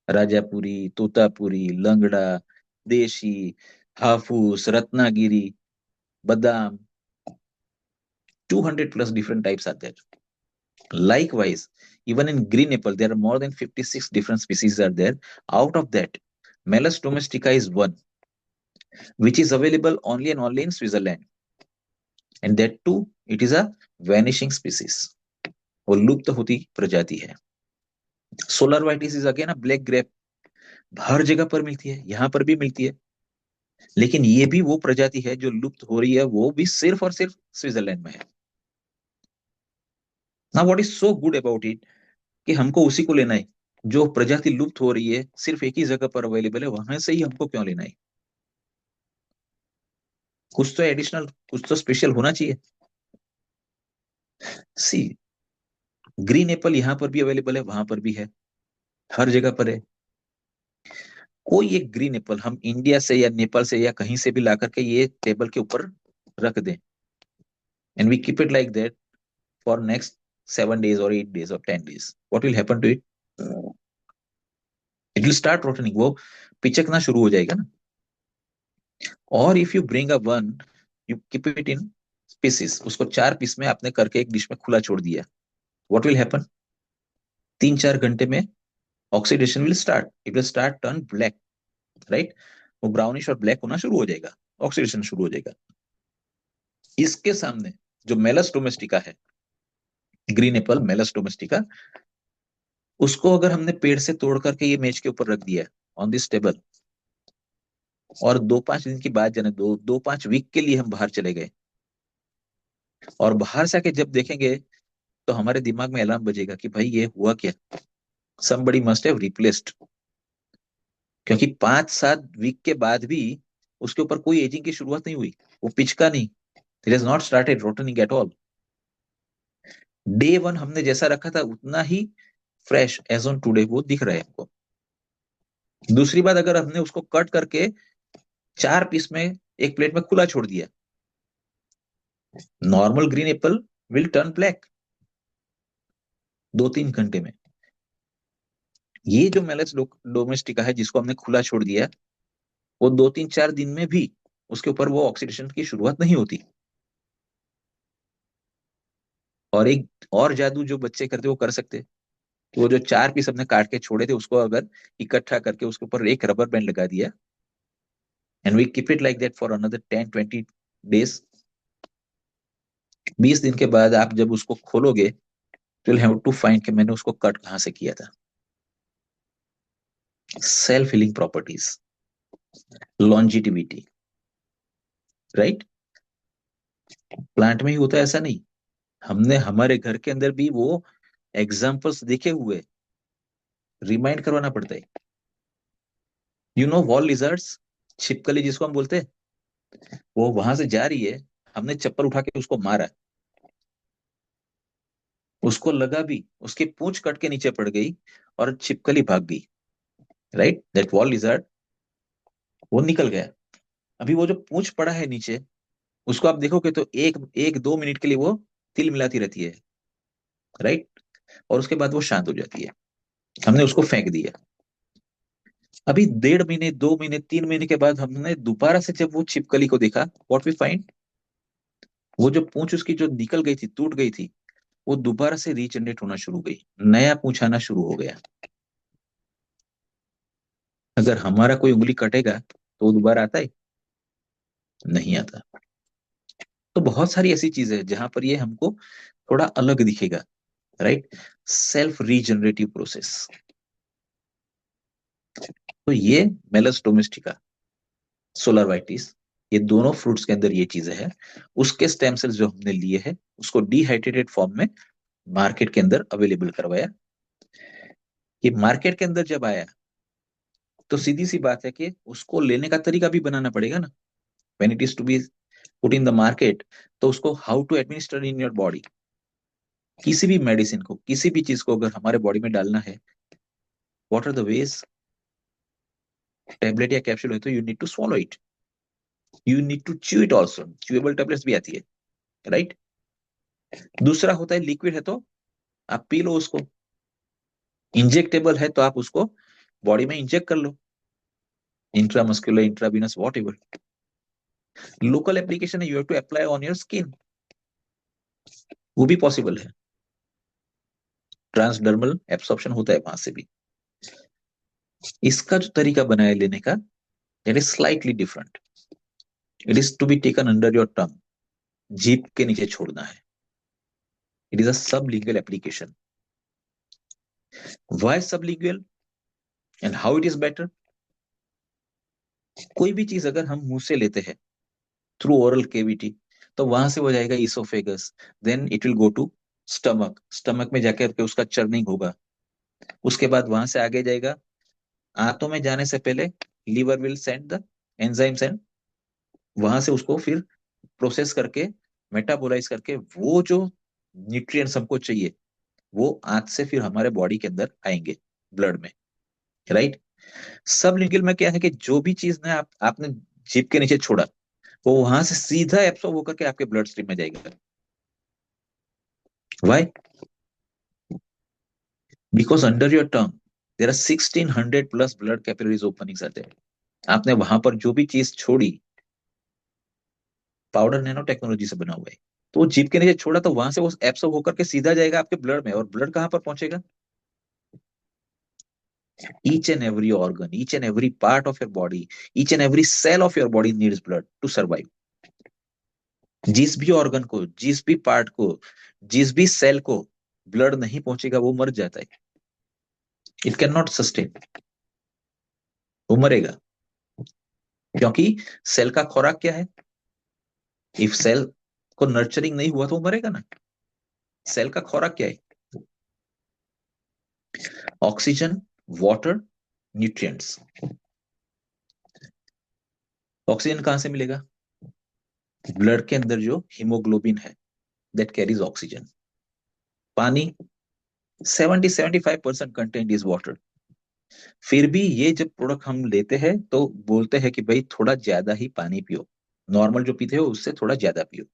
Rajapuri, Totapuri, Langra, देशी, हाफूस, रत्नागिरी, बादाम, 200 plus different types are there. Likewise, even in green apple, there are more than 56 different species are there. Out of that, Melas domestica is one, which is available only and only in Switzerland. And that too, it is a vanishing species. वो लुप्त होती प्रजाति है। Solar vitis is again a black grape, हर जगह पर मिलती है, यहाँ पर भी मिलती है, लेकिन ये भी वो प्रजाति है जो लुप्त हो रही है, वो भी सिर्फ और सिर्फ स्विट्जरलैंड में है। ना what is so good about it कि हमको उसी को लेना है। जो प्रजाति लुप्त हो रही है सिर्फ एक ही जगह पर अवेलेबल है, वहां से ही हमको क्यों लेना है? कुछ तो एडिशनल, कुछ तो स्पेशल होना चाहिए। सी, ग्रीन एप्पल यहाँ पर भी अवेलेबल है, वहां पर भी है, हर जगह पर है। कोई एक ग्रीन एप्पल हम इंडिया से या नेपाल से या कहीं से भी ला करके ये टेबल के ऊपर रख दें, and we keep it like that for next 7 days or 8 days or 10 days, what will happen to it? It will start rotting, वो पिचकना शुरू हो जाएगा ना। और if you bring a one, you keep it in pieces, उसको 4 piece में आपने करके एक डिश में खुला छोड़ दिया, व्हाट विल हैपन? 3-4 घंटे में oxidation will start, it will start turn black, right? वो ब्राउनिश और ब्लैक होना शुरू हो जाएगा, ऑक्सीडेशन शुरू हो जाएगा। इसके सामने जो मेलस डोमेस्टिका है, ग्रीन एप्पल मेलस डोमेस्टिका, उसको अगर हमने पेड़ से तोड़ करके ये मेज के ऊपर रख दिया ऑन दिस टेबल, और 2-5 दिन की बात जाने दो, 2-5 वीक के लिए हम बाहर चले गए, और बाहर से आके जब देखेंगे तो हमारे दिमाग में अलार्म बजेगा कि भाई ये हुआ क्या, somebody must have replaced, क्योंकि 5-7 वीक के बाद भी उसके ऊपर कोई एजिंग की शुरुआत नहीं हुई, वो पिचका नहीं, it has not started rotting at all. Day one हमने जैसा रखा था उतना ही फ्रेश एज ऑन टुडे वो दिख रहा है हमको। दूसरी बात, अगर हमने उसको कट करके 4 पीस में एक प्लेट में खुला छोड़ दिया, normal green Apple will turn black 2-3 घंटे में। ये जो मेलस डोमेस्टिका है जिसको हमने खुला छोड़ दिया, वो 2-3-4 दिन में भी उसके ऊपर वो ऑक्सीडेशन की शुरुआत नहीं होती। और एक और जादू जो बच्चे करते वो कर सकते, कि वो जो 4 पीस हमने काट के छोड़े थे उसको अगर इकट्ठा करके उसके ऊपर एक रबर बैंड लगा दिया, and we keep it like that for another 10-20 days, 20 दिन के बाद आप जब उसको खोलोगे तो हैव टू फाइंड कि मैंने उसको कट कहाँ से किया था। Self healing properties, longevity, right? Plant में ही होता है ऐसा नहीं, हमने हमारे घर के अंदर भी वो एग्जाम्पल्स देखे हुए, रिमाइंड करवाना पड़ता है। यू नो वॉल लिजर्ड्स, छिपकली जिसको हम बोलते हैं, वो वहां से जा रही है, हमने चप्पल उठा के उसको मारा, उसको लगा भी, उसकी पूंछ कट के नीचे पड़ गई और छिपकली भाग गई, राइट? दैट वॉल लिजर्ड, वो निकल गया। अभी वो जो पूंछ पड़ा है नीचे, उसको आप देखोगे तो 1-2 मिनट के लिए वो तिल मिलाती रहती है, राइट? और उसके बाद वो शांत हो जाती है, हमने उसको फेंक दिया। अभी 1.5 महीने, 2 महीने, 3 महीने के बाद हमने दोबारा से जब वो छिपकली को देखा, व्हाट वी फाइंड, वो जो पूंछ उसकी जो निकल गई थी, टूट गई थी, वो दोबारा से रीजनरेट होना शुरू हो गई, नया पूंछ आना शुरू हो गया। अगर हमारा कोई उंगली कटेगा तो वो दोबारा आता है? नहीं आता। तो बहुत सारी ऐसी चीजें हैं जहां पर ये हमको थोड़ा अलग दिखेगा, राइट? Self regenerative process. तो ये मेलस डोमेस्टिका, सोलर वाइटिस, ये दोनों फ्रूट्स के अंदर ये चीजें हैं। उसके स्टेम सेल्स जो हमने लिए हैं उसको डिहाइड्रेटेड फॉर्म में मार्केट के अंदर अवेलेबल करवाया। ये मार्केट के अंदर जब आया तो सीधी सी बात है कि उसको लेने का तरीका भी बनाना पड़ेगा ना, when it is to be put in the market. तो उसको how to administer in your body, किसी भी मेडिसिन को, किसी भी चीज को अगर हमारे बॉडी में डालना है, what are the ways? Tablet या कैप्सूल है तो you need to swallow it, you need to chew it also, chewable tablets भी आती है, राइट? दूसरा होता है लिक्विड है तो आप पी लो उसको, इंजेक्टेबल है तो आप उसको बॉडी में इंजेक्ट कर लो, intramuscular, intravenous, whatever. Local application है, you have to apply on your skin, वो भी पॉसिबल है, ट्रांसडर्मल एब्सॉर्प्शन होता है वहां से भी। इसका जो तरीका बनाया लेने का, that is slightly different. It is to be taken under your tongue, जीभ के नीचे छोड़ना है, It is a sublingual application. Why sublingual and how it is better? कोई भी चीज अगर हम मुंह से लेते हैं थ्रू ओरल केविटी, तो वहां से हो जाएगा esophagus, then it will go to stomach, stomach में जाकर के उसका चर्निंग होगा, उसके बाद वहां से आगे जाएगा, आंतों में जाने से पहले liver will send the enzymes and वहां से उसको फिर प्रोसेस करके मेटाबोलाइज करके वो जो न्यूट्रिएंट्स हमको चाहिए वो आंत से फिर हमारे बॉडी के अंदर आएंगे ब्लड में, राइट। सब लिंगुअल में क्या है कि जो भी चीज ने आपने जीभ के नीचे छोड़ा वो वहां से सीधा एब्सॉर्ब होकर के आपके ब्लड स्ट्रीम में जाएगा। Why? Because under your tongue there are 1600 plus blood capillaries openings आते हैं। आपने वहां पर जो भी चीज छोड़ी पाउडर नैनो टेक्नोलॉजी से बना हुआ है, तो वो जीभ के नीचे छोड़ा तो वहां से वो एब्सॉर्ब होकर के सीधा जाएगा आपके ब्लड में, और ब्लड कहां पर पहुंचेगा? Each and every organ, each and every part of your body, each and every cell of your body needs blood to survive. जिस भी ऑर्गन को, जिस भी पार्ट को, जिस भी सेल को ब्लड नहीं पहुंचेगा वो मर जाता है। इट कैन नॉट सस्टेन, वो मरेगा। क्योंकि सेल का खुराक क्या है? इफ सेल को नर्चरिंग नहीं हुआ तो वो मरेगा ना। सेल का खुराक क्या है? Oxygen, water, nutrients. ऑक्सीजन कहां से मिलेगा? ब्लड के अंदर जो हीमोग्लोबिन है दैट कैरीज ऑक्सीजन। पानी 70-75% कंटेंट इज वाटर। फिर भी ये जब प्रोडक्ट हम लेते हैं तो बोलते हैं कि भाई थोड़ा ज्यादा ही पानी पियो, नॉर्मल जो पीते हो उससे थोड़ा ज्यादा पियो,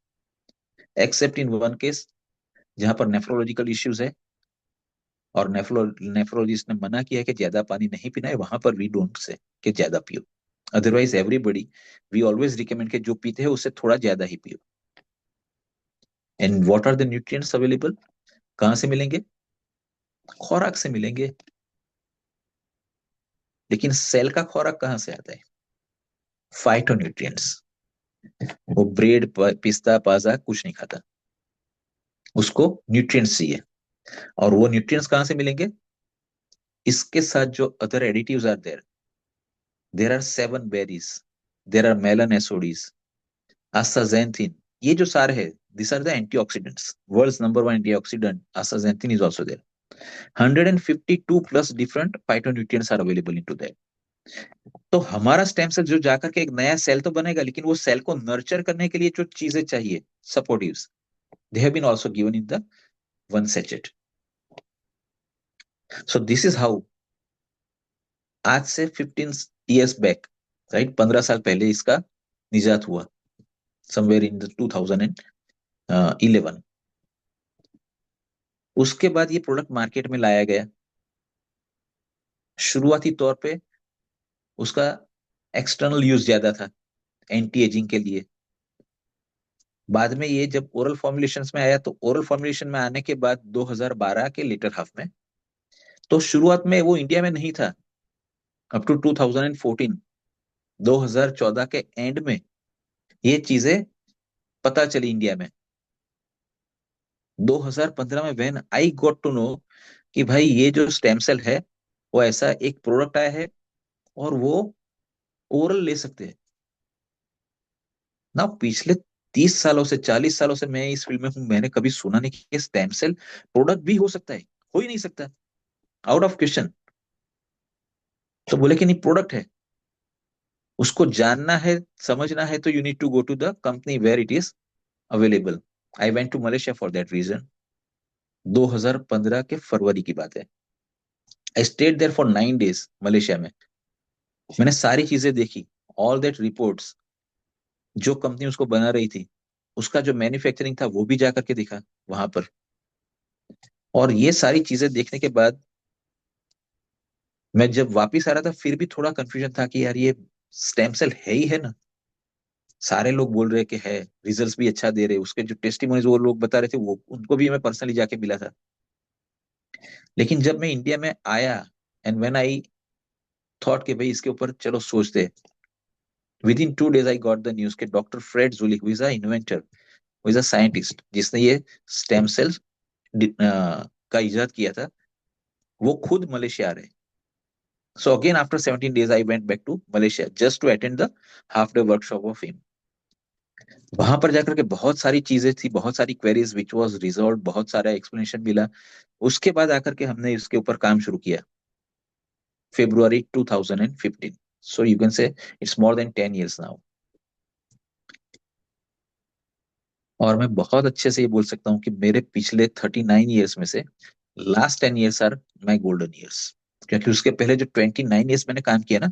एक्सेप्ट इन वन केस जहां पर नेफ्रोलॉजिकल इश्यूज है और नेफ्रोलॉजिस्ट ने मना किया है कि ज्यादा पानी नहीं पीना है, वहां पर वी डोंट से कि ज्यादा पियो। Otherwise everybody we always recommend के जो पीते हैं उससे थोड़ा ज्यादा ही पियो। And what are the nutrients available? कहाँ से मिलेंगे? खुराक से मिलेंगे। लेकिन सेल का खुराक कहाँ से आता है? फाइटोन्यूट्रिएंट्स। वो ब्रेड पिस्ता पाजा कुछ नहीं खाता, उसको न्यूट्रिएंट्स चाहिए। और वो न्यूट्रिएंट्स कहाँ से मिलेंगे? इसके साथ जो other additives are there, there are 7 berries, there are मेलानेसोडीज, astaxanthin, ये जो सारे है this are the antioxidants. World's number 1 antioxidant astaxanthin is also there. 152 plus different phytonutrients are available into that. तो हमारा स्टेम सेल जो जाकर के एक नया सेल तो बनेगा, लेकिन वो सेल को नर्चर करने के लिए जो चीजें चाहिए supportives, they have been also given in the one sachet. So this is how आज से 15 years back, राइट, 15 साल पहले इसका निजात हुआ, समवेयर इन द 2011। उसके बाद ये प्रोडक्ट मार्केट में लाया गया। शुरुआती तौर पे उसका एक्सटर्नल यूज ज्यादा था एंटी एजिंग के लिए। बाद में ये जब ओरल फॉर्मुलेशंस में आया, तो ओरल फॉर्मुलेशन में आने के बाद 2012 के लेटर हाफ में, तो शुरुआत में वो इंडिया में नहीं था। अप टू 2014, 2014 के एंड में ये चीजें पता चली इंडिया में। 2015 में when I got to know कि भाई ये जो स्टेम सेल है वो ऐसा एक प्रोडक्ट आया है और वो ओरल ले सकते हैं ना। पिछले 30 सालों से, 40 सालों से मैं इस फील्ड में हूं, मैंने कभी सुना नहीं कि स्टेम सेल प्रोडक्ट भी हो सकता है। हो ही नहीं सकता, आउट ऑफ क्वेश्चन। तो बोले कि नहीं, प्रोडक्ट है, उसको जानना है, समझना है, तो you need to go to the company where it is available. I went to Malaysia for that reason. 2015 के फरवरी की बात है। I stayed there for 9 days Malaysia में। मैंने सारी चीजें देखी, ऑल दैट रिपोर्ट्स, जो कंपनी उसको बना रही थी, उसका जो मैन्युफैक्चरिंग था वो भी जाकर के दिखा वहां पर। और ये सारी चीजें देखने के बाद मैं जब वापिस आ रहा था फिर भी थोड़ा कंफ्यूजन था कि यार ये स्टेम सेल है ही है ना। सारे लोग बोल रहे कि है, रिजल्ट्स भी अच्छा दे रहे, उसके जो टेस्टिमोनीज वो लोग बता रहे थे वो उनको भी मैं पर्सनली जाके मिला था। लेकिन जब मैं इंडिया में आया एंड व्हेन आई थॉट कि भाई इसके ऊपर चलो सोचते, within 2 days I got the news के doctor Fred Zulick, who is a inventor, who is a scientist, जिसने ये स्टेम सेल्स का इजाद किया था, वो खुद मलेशिया आ रहे। So again after 17 days I went back to Malaysia just to attend the half day workshop of him. वहां पर जाकर के बहुत सारी चीजें थी, बहुत सारी क्वेरीज विच वाज रिजॉल्व, बहुत सारा एक्सप्लेनेशन मिला। उसके बाद आकर के हमने इसके ऊपर काम शुरू किया February 2015। सो यू कैन से it's more than 10 years now. और मैं बहुत अच्छे से ये बोल सकता हूँ कि मेरे पिछले 39 years में से last 10 years are my golden years. क्योंकि उसके पहले जो 29 years मैंने काम किया ना,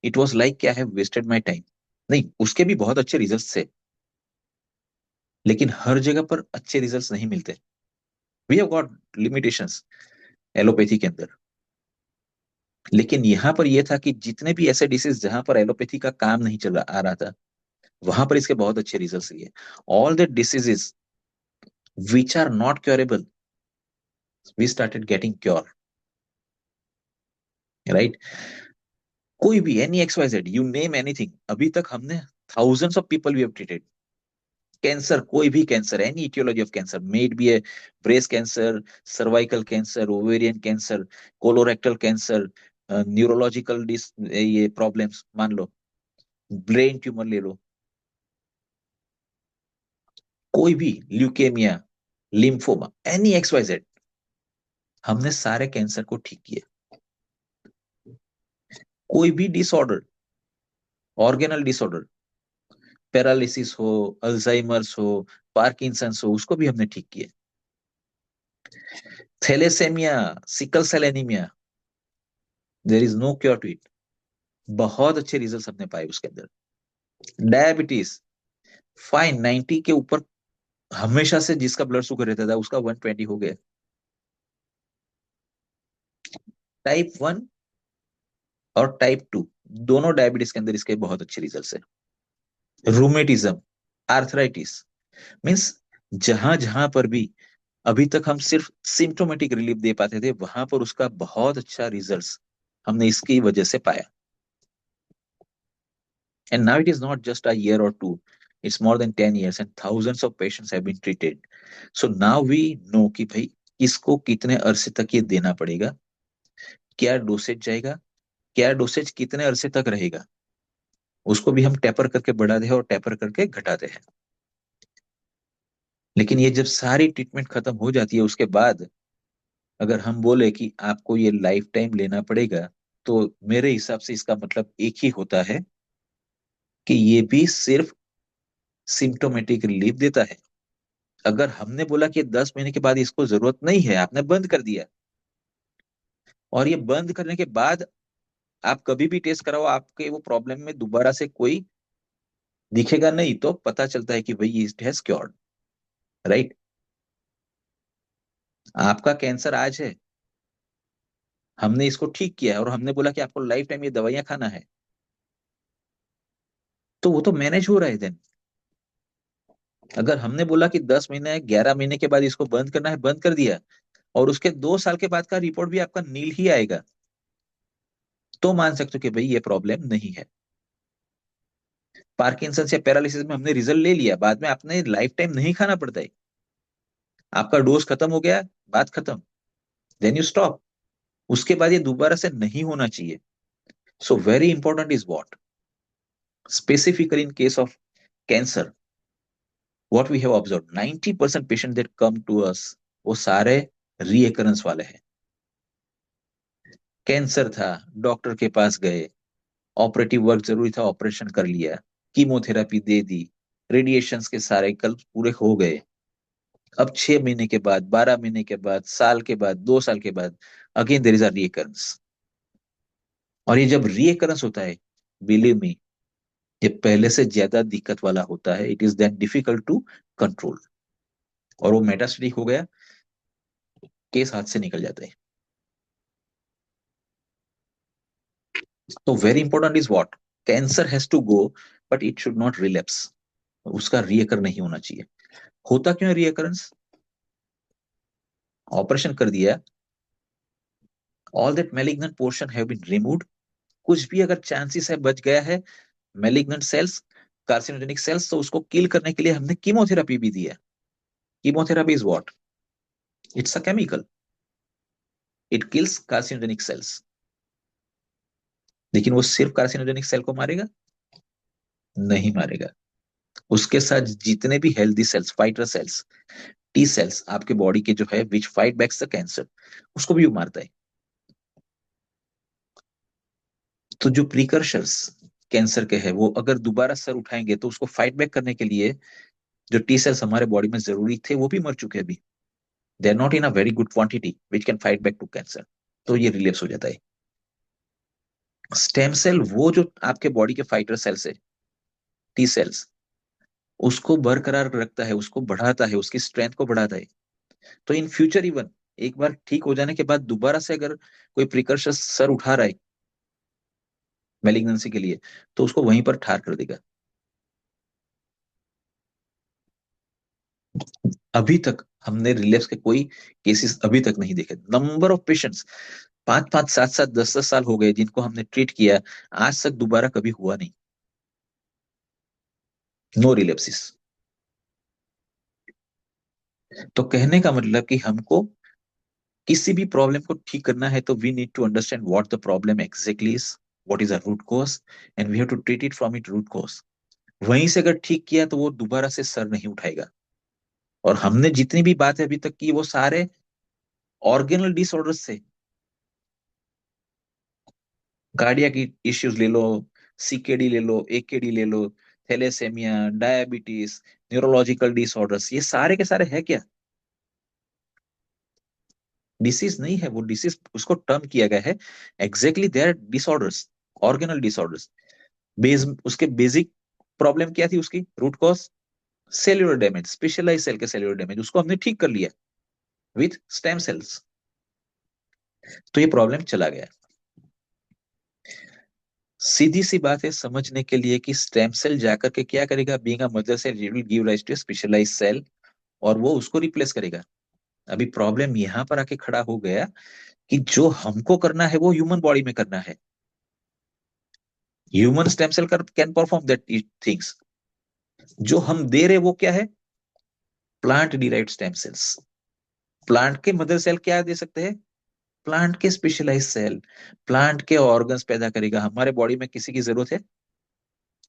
it was like I have wasted my time. नहीं, उसके भी बहुत अच्छे रिजल्ट थे, लेकिन हर जगह पर अच्छे रिजल्ट नहीं मिलते। We have got limitations allopathy के अंदर। लेकिन यहाँ पर यह था कि जितने भी ऐसे डिसीज जहां पर एलोपैथी का काम नहीं चल आ रहा था, वहां पर इसके बहुत अच्छे रिजल्ट लिए। All the diseases which are not curable, we started getting cure, right. कोई भी any X Y Z, you name anything, अभी तक हमने thousands of people we have treated. Cancer, कोई भी cancer, any aetiology of cancer, maybe a breast cancer, cervical cancer, ovarian cancer, colorectal cancer, neurological dis ये problems मान लो, brain tumour ले लो, कोई भी leukaemia, lymphoma, any X Y Z, हमने सारे कैंसर को ठीक किया। कोई भी डिसऑर्डर, ऑर्गेनल डिसऑर्डर, पैरालिसिस हो, अल्जाइमर्स हो, पार्किंसंस हो, उसको भी हमने ठीक किया। Thalassemia, sickle cell anaemia, there is no cure to it, बहुत अच्छे रिजल्ट हमने पाए उसके अंदर। डायबिटीज, फाइन, 90 के ऊपर हमेशा से जिसका ब्लड शुगर रहता था उसका 120 हो गया। टाइप 1 और टाइप 2 दोनों डायबिटीज के अंदर इसके बहुत अच्छे रिजल्ट है। रूमेटिज्म, आर्थराइटिस, मीन्स जहां जहां पर भी अभी तक हम सिर्फ सिम्टोमेटिक रिलीफ दे पाते थे, वहां पर उसका बहुत अच्छा रिजल्ट्स हमने इसकी वजह से पाया। And now it is not just a year और two, it's more than 10 years and thousands of patients have been treated. So now we know कि भाई इसको कितने अरसे तक ये देना पड़ेगा, क्या डोसेज जाएगा, क्या डोसेज कितने अरसे तक रहेगा, उसको भी हम टेपर करके बढ़ाते हैं और टेपर करके घटाते हैं। लेकिन ये जब सारी ट्रीटमेंट खत्म हो जाती है उसके बाद अगर हम बोले कि आपको ये लाइफ टाइम लेना पड़ेगा, तो मेरे हिसाब से इसका मतलब एक ही होता है कि ये भी सिर्फ सिम्टोमेटिक रिलीफ देता है। अगर हमने बोला कि 10 महीने के बाद इसको जरूरत नहीं है, आपने बंद कर दिया, और ये बंद करने के बाद आप कभी भी टेस्ट कराओ, आपके वो प्रॉब्लम में दोबारा से कोई दिखेगा नहीं, तो पता चलता है कि भाई इट हैज क्योर्ड, राइट। आपका कैंसर आज है, हमने इसको ठीक किया है और हमने बोला कि आपको लाइफ टाइम ये दवाइयां खाना है, तो वो तो मैनेज हो रहा है देन। अगर हमने बोला कि 10 महीने 11 महीने के बाद इसको बंद करना है, बंद कर दिया, और उसके 2 साल के बाद का रिपोर्ट भी आपका नील ही आएगा, तो मान सकते हो कि भाई ये प्रॉब्लम नहीं है। पार्किंसन या पैरालिसिस में हमने रिजल्ट ले लिया, बाद में आपने लाइफ टाइम नहीं खाना पड़ता है, आपका डोज खत्म हो गया, बात खत्म, देन यू स्टॉप। उसके बाद ये दोबारा से नहीं होना चाहिए। So very important is what, specifically in case of cancer, what we have observed, 90% patient that come to us वो सारे रीएकरेंस वाले हैं। कैंसर था, डॉक्टर के पास गए, ऑपरेटिव वर्क जरूरी था, ऑपरेशन कर लिया, कीमोथेरेपी दे दी, रेडिएशंस के सारे कल पूरे हो गए। अब 6 महीने के बाद, 12 महीने के बाद, साल के बाद, 2 साल के बाद अगेन देर इज अ रीएकरेंस। और ये जब रीएकरेंस होता है, बिलीव मी, ये पहले से ज्यादा दिक्कत वाला होता है। It is then difficult to control, और वो मेटास्टेटिक हो गया, केस हाथ से निकल जाता है। तो very important is what, cancer has to go, but it should not relapse, उसका रीअकर नहीं होना चाहिए। होता क्यों है रीअकरेंस, ऑपरेशन कर दिया, all that malignant portion have been removed, कुछ भी अगर चांसेस है बच गया है मैलिग्नेंट सेल्स, कार्सिनोजेनिक सेल्स, तो उसको किल करने के लिए हमने कीमोथेरेपी भी दिया। Chemotherapy is what, it's a chemical, it kills carcinogenic cells. लेकिन वो सिर्फ कार्सिनोजेनिक सेल को मारेगा? नहीं मारेगा। उसके साथ जितने भी healthy cells, fighter cells, T cells आपके बॉडी के जो है which fight back the cancer, उसको भी वो मारता है। तो जो प्रिकर्शर्स कैंसर के हैं वो अगर दोबारा सर उठाएंगे तो उसको फाइट बैक करने के लिए जो टी सेल्स हमारे बॉडी में जरूरी थे वो भी मर चुके हैं अभी। They are not in a very good quantity which can fight back to cancer. तो ये रिलेप्स हो जाता है। स्टेम सेल वो जो आपके बॉडी के फाइटर सेल्स है, टी सेल्स, उसको बरकरार रखता है, उसको बढ़ाता है, उसकी स्ट्रेंथ को बढ़ाता है। तो इन फ्यूचर इवन एक बार ठीक हो जाने के बाद दोबारा से अगर कोई प्रिकर्शर सर उठा रहा है मेलिग्नेंसी के लिए, तो उसको वहीं पर ठार कर देगा। अभी तक हमने रिलेप्स के कोई केसेस अभी तक नहीं देखे। नंबर ऑफ पेशेंट्स 5-5, 7-7, 10-10 साल हो गए जिनको हमने ट्रीट किया, आज तक दोबारा कभी हुआ नहीं। नो रिलेप्सिस। तो कहने का मतलब कि हमको किसी भी प्रॉब्लम को ठीक करना है तो we need to understand what the problem exactly is, what is a root cause, and we have to treat it from it root cause. वहीं से अगर ठीक किया तो वो दोबारा से सर नहीं उठाएगा। और हमने जितनी भी बातें अभी तक की वो सारे ऑर्गेनल डिसऑर्डर्स से, कार्डियक इश्यूज ले लो, सीकेडी ले लो, एकेडी ले लो, थैलेसेमिया, डायबिटीज, न्यूरोलॉजिकल डिसऑर्डर्स, ये सारे के सारे है क्या? डिसीज नहीं है वो, डिसीज उसको टर्म किया गया है। Exactly they are disorders, organal disorders. Base उसके बेसिक प्रॉब्लम क्या थी उसकी root cause? Cellular damage, specialize cell के सेल्यूलर डैमेज, उसको हमने ठीक कर लिया विथ स्टेम सेल्स। तो ये प्रॉब्लम चला गया। सीधी सी बात है समझने के लिए कि स्टेम सेल जाकर के क्या करेगा, being a mother cell it will give rise to specialize cell, और वो उसको रिप्लेस करेगा। अभी प्रॉब्लम यहाँ पर आके खड़ा हो गया कि जो हमको करना है वो ह्यूमन बॉडी में करना है। Human stem cell can perform that things. जो हम दे रहे वो क्या है? Plant derived stem cells. Plant के मदर सेल क्या दे सकते हैं? प्लांट के स्पेशलाइज सेल, प्लांट के ऑर्गन्स पैदा करेगा। हमारे बॉडी में किसी की जरूरत है?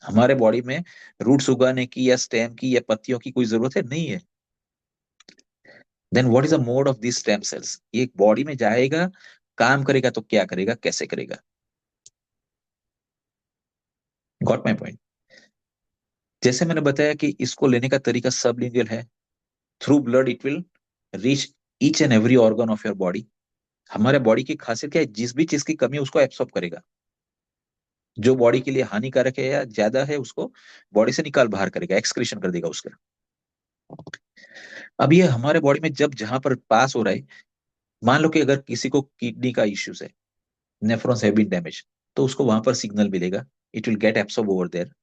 हमारे बॉडी में रूट्स उगाने की या स्टेम की या पत्तियों की कोई जरूरत है? नहीं है। Then what is the mode of this stem cells? ये बॉडी में जाएगा, काम करेगा तो क्या करेगा, कैसे करेगा? Got my point? जैसे मैंने बताया कि इसको लेने का तरीका सब लिनियल है। Through blood it will reach each and every organ of your body. हमारे बॉडी की खासियत क्या है? जिस भी चीज की कमी है उसको एब्सॉर्ब करेगा। जो बॉडी के लिए हानिकारक है या ज्यादा है उसको बॉडी से निकाल बाहर करेगा, एक्सक्रीशन कर देगा उसका। अब ये हमारे बॉडी में जब जहां पर पास हो रहा है, मान लो कि अगर किसी को किडनी का इश्यूज है, नेफ्रॉन्स हैव बीन डैमेज, तो उसको वहां पर सिग्नल मिलेगा, it will get absorb over there.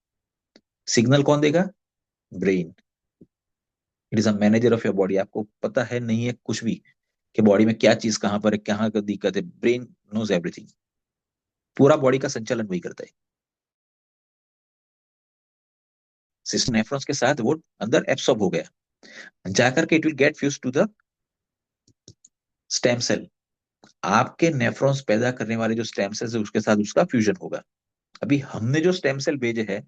Signal कौन देगा? Brain. It is a manager of your body. आपको पता है नहीं है कुछ भी कि बॉडी में क्या चीज कहां पर है, कहाँ का दिक्कत है, ब्रेन नोज एवरीथिंग। पूरा बॉडी का संचालन वही करता है। सिस्टम नेफ्रॉन्स के साथ वो अंदर एब्सॉर्ब हो गया, जाकर के it will get fuse to the stem cell. आपके नेफ्रॉन्स पैदा करने वाले जो स्टेम सेल्स है उसके साथ उसका फ्यूजन होगा। अभी हमने जो स्टेम सेल भेजे हैं,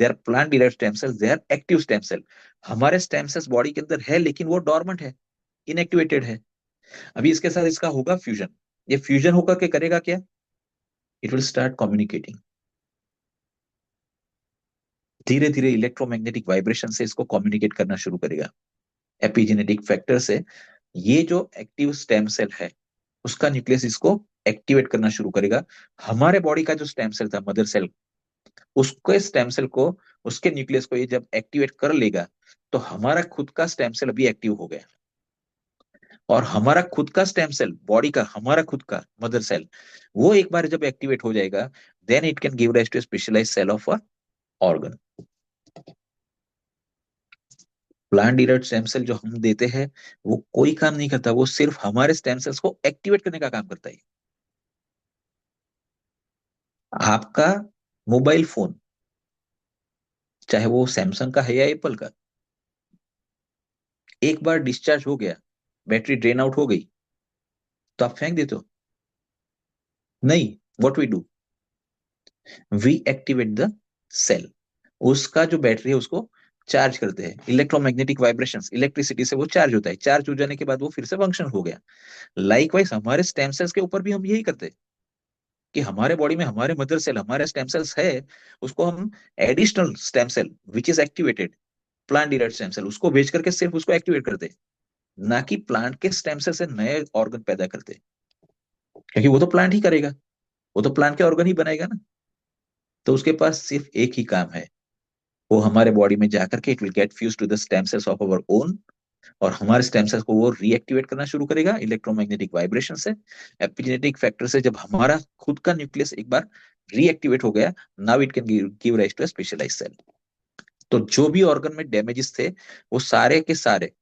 they are plant derived stem cells, they are active stem cell. हमारे स्टेम सेल्स बॉडी के अंदर है लेकिन वो डॉर्मेंट है, इनएक्टिवेटेड है। अभी इसके साथ इसका होगा फ्यूजन। ये फ्यूजन होकर के करेगा क्या? It will start communicating. धीरे धीरे इलेक्ट्रोमैग्नेटिक वाइब्रेशन से इसको कम्युनिकेट करना शुरू करेगा, एपिजेनेटिक फैक्टर से। ये जो एक्टिव स्टेम सेल है उसका न्यूक्लियस इसको एक्टिवेट करना शुरू करेगा। हमारे बॉडी का जो स्टेम सेल था, मदर सेल, उसके स्टेम सेल को, उसके न्यूक्लियस को ये जब एक्टिवेट कर लेगा तो हमारा खुद का स्टेम सेल अभी एक्टिव हो गया। और हमारा खुद का स्टेम सेल बॉडी का, हमारा खुद का मदर सेल, वो एक बार जब एक्टिवेट हो जाएगा then it can give rise to specialize cell of a organ. Plant derived stem cell जो हम देते हैं वो कोई काम नहीं करता, वो सिर्फ हमारे स्टेम सेल्स को एक्टिवेट करने का काम करता है। आपका मोबाइल फोन, चाहे वो सैमसंग का है या एप्पल का, एक बार डिस्चार्ज हो गया बैटरी ड्रेन आउट हो गई तो आप फेंक देते हो? नहीं, what we do, we activate the cell, उसका जो बैटरी है उसको चार्ज करते हैं। इलेक्ट्रोमैग्नेटिक वाइब्रेशंस, इलेक्ट्रिसिटी से वो चार्ज होता है, चार्ज हो जाने के बाद वो फिर से फंक्शन हो गया। लाइकवाइज हमारे स्टेम सेल्स के ऊपर भी हम यही करते हैं कि हमारे बॉडी में हमारे मदर सेल, हमारे स्टेम सेल्स है, उसको हम additional stem cell which is activated, plant derived stem cell, उसको भेज करके सिर्फ उसको एक्टिवेट करते हैं, ना कि प्लांट के स्टेम सेल से नए ऑर्गन पैदा करते हैं, क्योंकि वो तो प्लांट ही करेगा, वो तो प्लांट के ऑर्गन ही बनाएगा ना। तो उसके पास सिर्फ एक ही काम है, वो हमारे बॉडी में जाकर के it will get fuse to the stem cells of our own, और हमारे स्टेम सेल्स को वो रीएक्टिवेट करना शुरू करेगा इलेक्ट्रोमैग्नेटिक वाइब्रेशन से, एपिजेनेटिक फैक्टर से। जब हमारा खुद का न्यूक्लियस एक बार रीएक्टिवेट हो गया, now it can give rise to a specialized cell. तो जो भी ऑर्गन में डैमेजेस थे वो सारे के सारे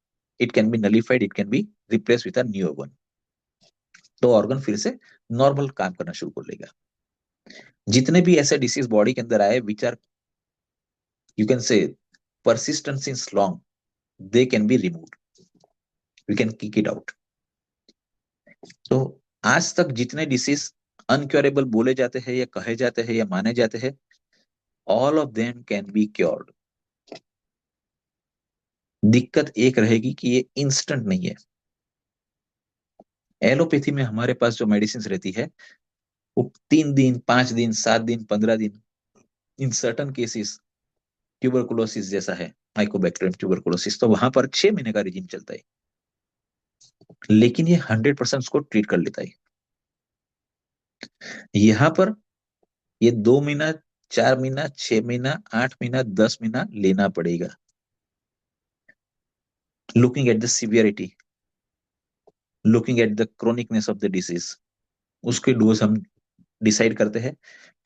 it can be nullified, it can be replace with a new one, तो ऑर्गन फिर से नॉर्मल काम करना शुरू कर लेगा। जितने भी ऐसे डिसीज बॉडी के अंदर आए which are you can say persistent since long, they can be removed, we can kick it out। तो आज तक जितने डिसीज अनक्योरेबल बोले जाते हैं या कहे जाते हैं या माने जाते हैं, all of them can be cured. दिक्कत एक रहेगी कि ये इंस्टेंट नहीं है। एलोपैथी में हमारे पास जो मेडिसिन रहती है वो 3 दिन, 5 दिन, 7 दिन, 15 दिन, इन सर्टन केसेस ट्यूबरकुलोसिस जैसा है, माइकोबैक्टीरियम ट्यूबरकुलोसिस, तो वहां पर 6 महीने का रिजीम चलता है, लेकिन ये 100% उसको ट्रीट कर लेता है। यहाँ पर ये 2 महीना, 4 महीना, 6 महीना, 8 महीना, 10 महीना लेना पड़ेगा। Looking at the severity, looking at the chronicness of the disease, उसके डोज हम डिसाइड करते हैं,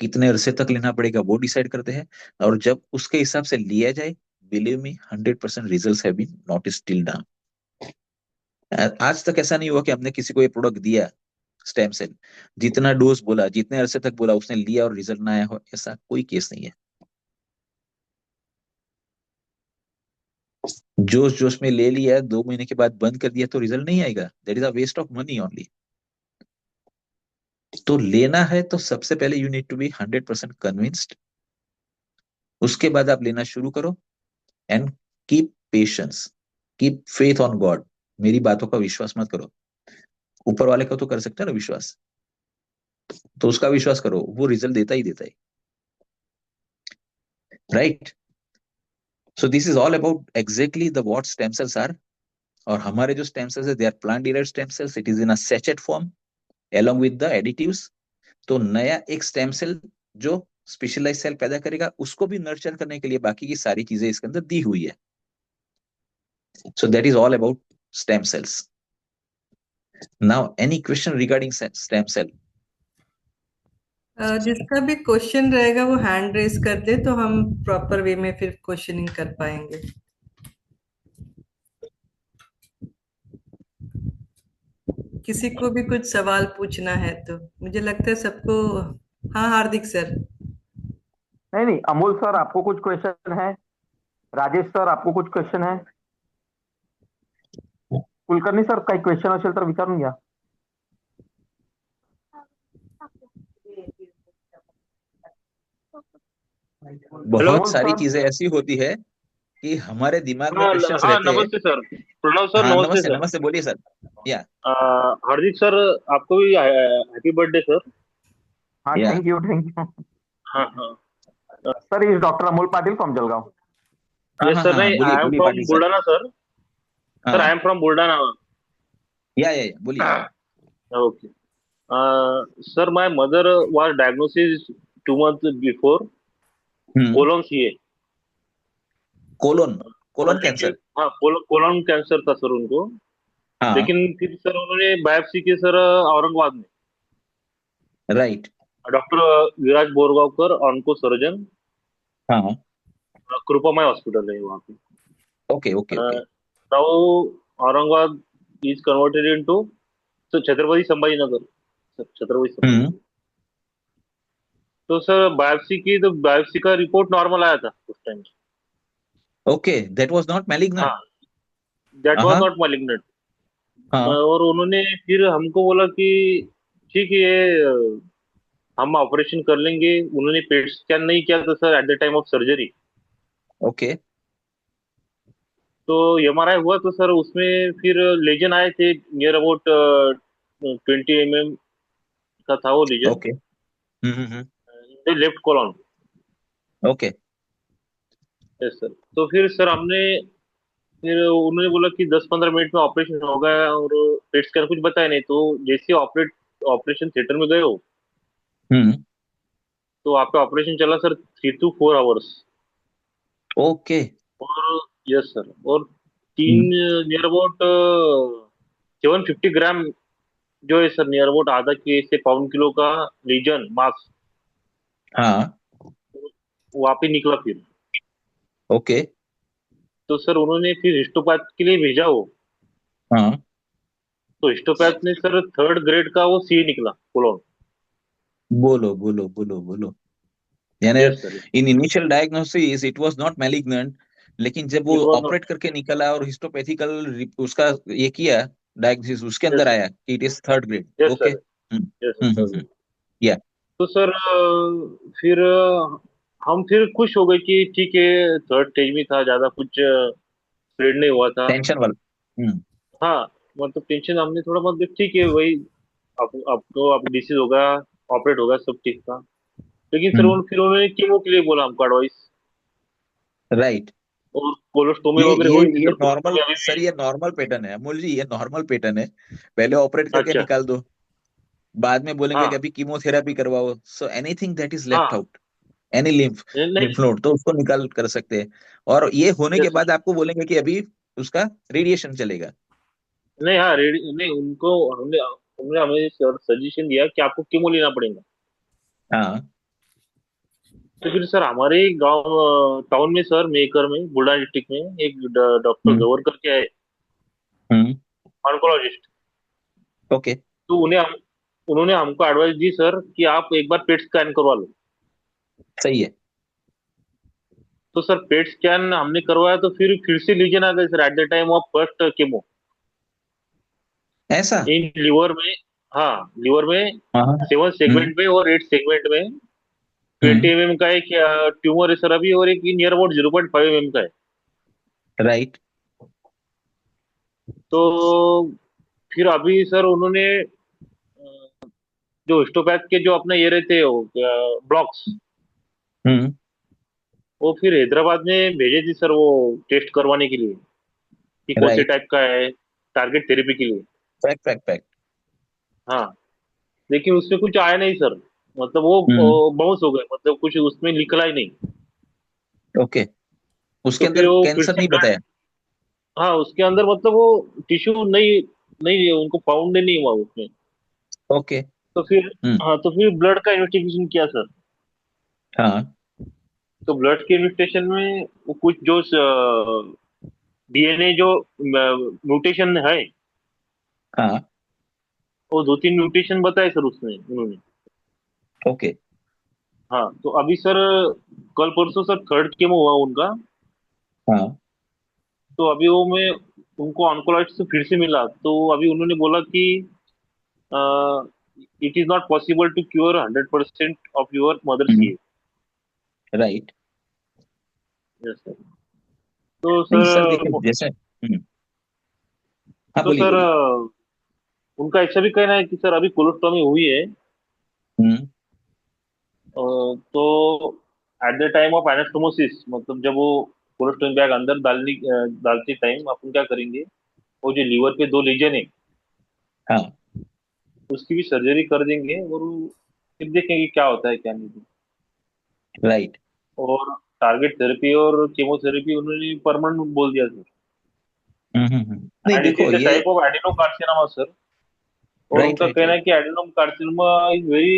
कितने अरसे तक लेना पड़ेगा वो डिसाइड करते हैं, और जब उसके हिसाब से लिया जाए, believe me 100% results have been noticed till now. आज तक ऐसा नहीं हुआ कि हमने किसी को ये प्रोडक्ट दिया स्टेम सेल, जितना डोज बोला, जितने अरसे तक बोला, उसने लिया और रिजल्ट ना आया हो, ऐसा कोई केस नहीं है। जोश जोश में ले लिया, 2 महीने के बाद बंद कर दिया तो रिजल्ट नहीं आएगा, that is a waste of money only. तो लेना है तो सबसे पहले you need to be 100% convinced, उसके बाद आप लेना शुरू करो, and keep patience, keep faith on God. मेरी बातों का विश्वास मत करो, ऊपर वाले का तो कर सकते हो ना विश्वास, तो उसका विश्वास करो, वो रिजल्ट देता ही देता है, right. So this is all about exactly the what stem cells are. और हमारे जो स्टेम सेल्स है they are plant derived stem cells, it is in a sachet form along with the additives। तो नया एक स्टेम सेल जो specialize cell पैदा करेगा, उसको भी नर्चर करने के लिए बाकी की सारी चीजें इसके अंदर दी हुई है। So that is all about stem cells. Now any question regarding stem cell?
जिसका भी क्वेश्चन रहेगा वो हैंड रेज कर दे तो हम प्रॉपर वे में फिर क्वेश्चनिंग कर पाएंगे। किसी को भी कुछ सवाल पूछना है तो मुझे लगता है सबको। हाँ हार्दिक सर।
नहीं नहीं, अमोल सर आपको कुछ क्वेश्चन है? राजेश सर आपको कुछ क्वेश्चन है? कुलकर्णी सर काही क्वेश्चन असेल तर विचारून घ्या.
बहुत सारी चीजें ऐसी होती है कि हमारे दिमाग में क्वेश्चंस रहते हैं।
नमस्ते सर, प्रणव सर।
हाँ
नमस्ते
नमस्ते,
सर।
नमस्ते, बोलिए सर। या
हार्दिक सर, आपको भी हैप्पी बर्थडे सर।
हाँ
Yeah.
Thank you thank you
हाँ हाँ
sir. Is doctor Amol Patil from Jalgaon.
हाँ
यस
हाँ
सर।
हाँ,
नहीं,
बोलिए
आई एम
बोलिए
from
Patil sir.
Buldhana sir. Sir I
हाँ
एम फ्रॉम बुलढाणा.
या बोलिए।
Okay sir, my mother was diagnosis 2 months before colon CA.
Colon, colon cancer.
हाँ, कोलोन कैंसर था सर उनको.
हाँ
लेकिन फिर सर उन्होंने बायोप्सी की सर औरंगाबाद में.
राइट।
डॉक्टर विराज बोरगावकर ऑन्को सर्जन,
हाँ
कृपामय हॉस्पिटल है वहाँ पे.
Okay okay okay.
Now Aurangabad is converted into Chhatrapati Sambhajinagar. Sir, Chhatrapati Sambhajinagar. तो सर बायोप्सी की, तो बायोप्सी का रिपोर्ट नॉर्मल आया था उस time.
Okay, that was not malignant.
हाँ, दैट वाज नॉट मैलिग्नेंट.
हाँ
और उन्होंने फिर हमको बोला कि ठीक है ये हम ऑपरेशन कर लेंगे। उन्होंने पेट स्कैन नहीं किया था sir at the time of surgery.
Okay
तो एमआरआई हुआ तो सर उसमें फिर लेजन आए थे नियर अबाउट 20 mm का था वो lesion,
okay
left column.
Okay
yes sir. तो फिर सर हमने फिर उन्होंने बोला कि 10-15 मिनट में ऑपरेशन होगा, और पेट स्कैन कुछ बताया नहीं। तो जैसे ऑपरेशन थिएटर में गए हो,
हम्म
तो वहाँ पे ऑपरेशन चला सर 3 to 4 आवर्स।
ओके
और यस सर, और तीन नियर अबाउट 750 ग्राम जो है सर, नियर अबाउट आधा के से पाउंड किलो का लीजन मास
हाँ
वहाँ पे निकला फिर।
ओके
तो सर उन्होंने फिर हिस्टोपैथ के लिए भेजा हो।
हाँ
तो हिस्टोपैथ ने सर 3rd ग्रेड का वो सी निकला कोलोन।
बोलो बोलो बोलो बोलो। यानी
yes sir.
In initial diagnosis it was not malignant, लेकिन जब वो
इट वाज
ऑपरेट
नॉट।
करके निकला और हिस्टोपैथिकल उसका ये किया डायग्नोसिस, उसके
यस
अंदर
सर।
आया कि it is third grade.
Yes
okay
sir. Yes sir.
या
तो सर फिर हम फिर खुश हो गए कि ठीक है 3rd स्टेज में था, ज्यादा कुछ स्प्रेड नहीं हुआ था।
टेंशन वाला। हम्म
हाँ, मतलब टेंशन हमने थोड़ा मतलब ठीक है वही, आपको आप डिसीज होगा, ऑपरेट होगा, सब ठीक था। लेकिन सर
हम्म
फिर उन्होंने कीमो के लिए बोला हमको एडवाइस।
राइट।
और कोलोस्टोमी
ये
वगैरह
ये
हुई थी
ये
सर,
नॉर्मल
कोलोस्टोमी अभी
सर,
भी।
ये नॉर्मल पैटर्न है अमोल जी, ये नॉर्मल पैटर्न है। पहले ऑपरेट करके
अच्छा।
निकाल दो, बाद में बोलेंगे कि
हाँ
अभी कीमोथेरेपी करवाओ। So anything that is left
हाँ।
आउट, एनी लिम्फ
नहीं।
लिम्फ नोड, तो उसको निकाल कर सकते हैं। और ये होने के
यस
बाद
सर।
आपको बोलेंगे कि अभी उसका रेडिएशन चलेगा।
नहीं, हाँ रेडी नहीं, उनको हमने उन्होंने हमें सजेशन दिया कि आपको कीमो लेना पड़ेगा।
हाँ
तो फिर सर हमारे गांव टाउन में सर, मेकर में, बुलढाना डिस्ट्रिक्ट में एक डॉक्टर
हम्म
गौर करके आए,
हम्म
ऑन्कोलॉजिस्ट।
ओके
तो उन्होंने हमको एडवाइस दी सर कि आप एक बार पेट स्कैन करवा लो।
सही है।
तो सर पेट स्कैन हमने करवाया तो फिर से लीजन आ गए sir at the time of first chemo
ऐसा।
इन लीवर में। हाँ, लीवर में
हाँ
7
हम्म
सेगमेंट में और 8 सेगमेंट में 20
हम्म
mm का एक ट्यूमर है सर अभी, और एक नियर अबाउट 0.5 mm का है।
राइट।
तो फिर अभी सर उन्होंने जो हिस्टोपैथ के जो अपने ये रहते हो ब्लॉक्स,
हम्म
वो फिर हैदराबाद में भेजे थे सर, वो टेस्ट करवाने के लिए कि कौन से
राइट।
टाइप का है, टारगेट थेरेपी के लिए।
Fact fact fact.
हाँ, लेकिन उसमें कुछ आया नहीं सर। मतलब
हम्म
वो बाउंस हो गए, मतलब कुछ उसमें निकला ही नहीं।
ओके।
तो
उसके
फिर
अंदर
वो फिर
कैंसर
से
नहीं
ब्लड।
बताया।
हाँ, उसके अंदर मतलब वो टिश्यू नहीं, नहीं उनको फाउंड नहीं हुआ उसमें।
ओके।
तो फिर
हम्म
हाँ, तो फिर ब्लड का इन्वेस्टिगेशन किया सर।
हाँ
तो ब्लड के इन्वेस्टिगेशन में वो कुछ जो डीएनए जो म्यूटेशन है,
हाँ
वो 2-3 म्यूटेशन बताए सर उसमें उन्होंने।
ओके।
हाँ, तो अभी सर कल परसों सर 3rd केमो हुआ उनका।
हाँ
तो अभी वो मैं उनको ऑन्कोलॉजिस्ट से फिर से मिला, तो अभी उन्होंने बोला कि it is not possible to cure 100% of your mother's
hmm
case.
Right.
Yes sir. तो
नहीं सर
सर
देखिए जैसे हाँ
तो
बोलिए
सर
बोलिए।
उनका ऐसा भी कहना है कि सर अभी कोलोस्टॉमी हुई है,
हम्म
तो eight the time of anastomosis, मतलब जब वो कोलोस्टॉमी बैग अंदर डालते टाइम अपन क्या करेंगे, वो जो लीवर पे 2 लीजन है
हाँ
उसकी भी सर्जरी कर देंगे, और फिर देखेंगे क्या होता है क्या नहीं।
राइट।
और टारगेट थेरेपी और केमोथेरेपी उन्होंने परमानेंट बोल दिया सर।
नहीं
एंड इट
देखो
इज द
ये।
Type of adenocarcinoma sir. और
राइट
उनका
राइट
कहना है
राइट।
कि adenocarcinoma is very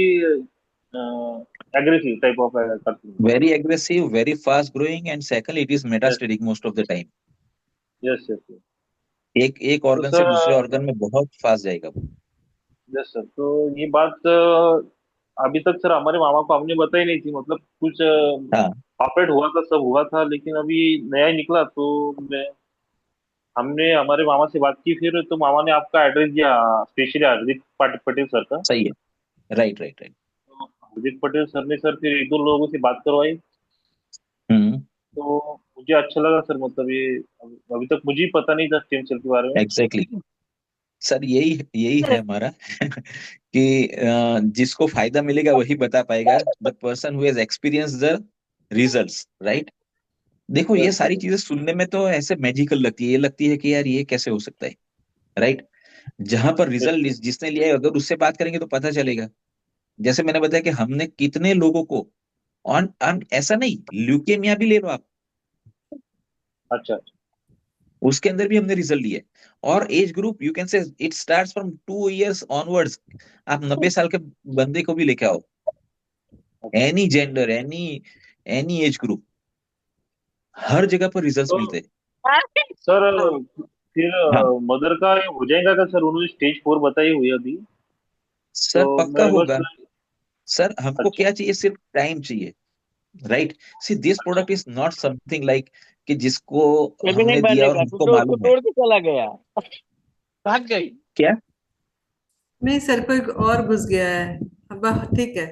aggressive type of carcinoma.
Very aggressive, very fast growing, and second, it is
yes
metastatic most of the time.
Yes yes.
एक एक
तो
organ से दूसरे
सर
ऑर्गन में बहुत फास्ट जाएगा वो।
यस सर, तो ये बात अभी तक सर हमारे मामा को हमने बताई नहीं थी, मतलब कुछ
हाँ
ऑपरेट हुआ था, सब हुआ था, लेकिन अभी नया ही निकला। तो मैं हमने हमारे मामा से बात की, फिर तो मामा ने आपका एड्रेस दिया, स्पेशली हार्दिक पटेल सर का।
सही है। Right right right.
तो हार्दिक पटेल सर ने सर फिर एक दो लोगों से बात करवाई।
हम्म।
तो मुझे अच्छा लगा सर, मतलब ये अभी तक मुझे ही पता नहीं था स्टेम सेल के बारे में।
एग्जैक्टली सर, यही यही है हमारा कि जिसको फायदा मिलेगा वही बता पाएगा, the person who has experience the results, right. देखो ये
यस
सारी
सर।
चीजें सुनने में तो ऐसे मैजिकल लगती है, ये लगती है कि यार ये कैसे हो सकता है, राइट। जहां पर
यस
रिजल्ट
सर।
जिसने लिया है अगर उससे बात करेंगे तो पता चलेगा। जैसे मैंने बताया कि हमने कितने लोगों को ऑन ऐसा नहीं, ल्यूकेमिया भी ले लो आप,
अच्छा अच्छा।
उसके अंदर भी हमने रिजल्ट लिए। और एज ग्रुप यू कैन से it starts from 2 years onwards. आप 90 साल के बंदे को भी लेके आओ,
अच्छा।
Any gender, any age group, हर जगह पर रिजल्ट्स
तो
मिलते हैं।
सर फिर
हाँ
मदर का ये हो जाएगा क्या सर? उन्होंने स्टेज 4 बताई हुई है अभी। तो
सर, पक्का
मैं बस।
होगा। सर हमको
अच्छा
क्या चाहिए, सिर्फ टाइम चाहिए, राइट। सी दिस
अच्छा।
Product is not something like कि जिसको
ये भी नहीं
हमने दिया और
बनेगा, तू
हमको
तो उसको
मालूम है।
तोड़ के चला गया, भाग गई।
क्या?
नहीं सर, कोई और घुस गया है। अब ठीक है।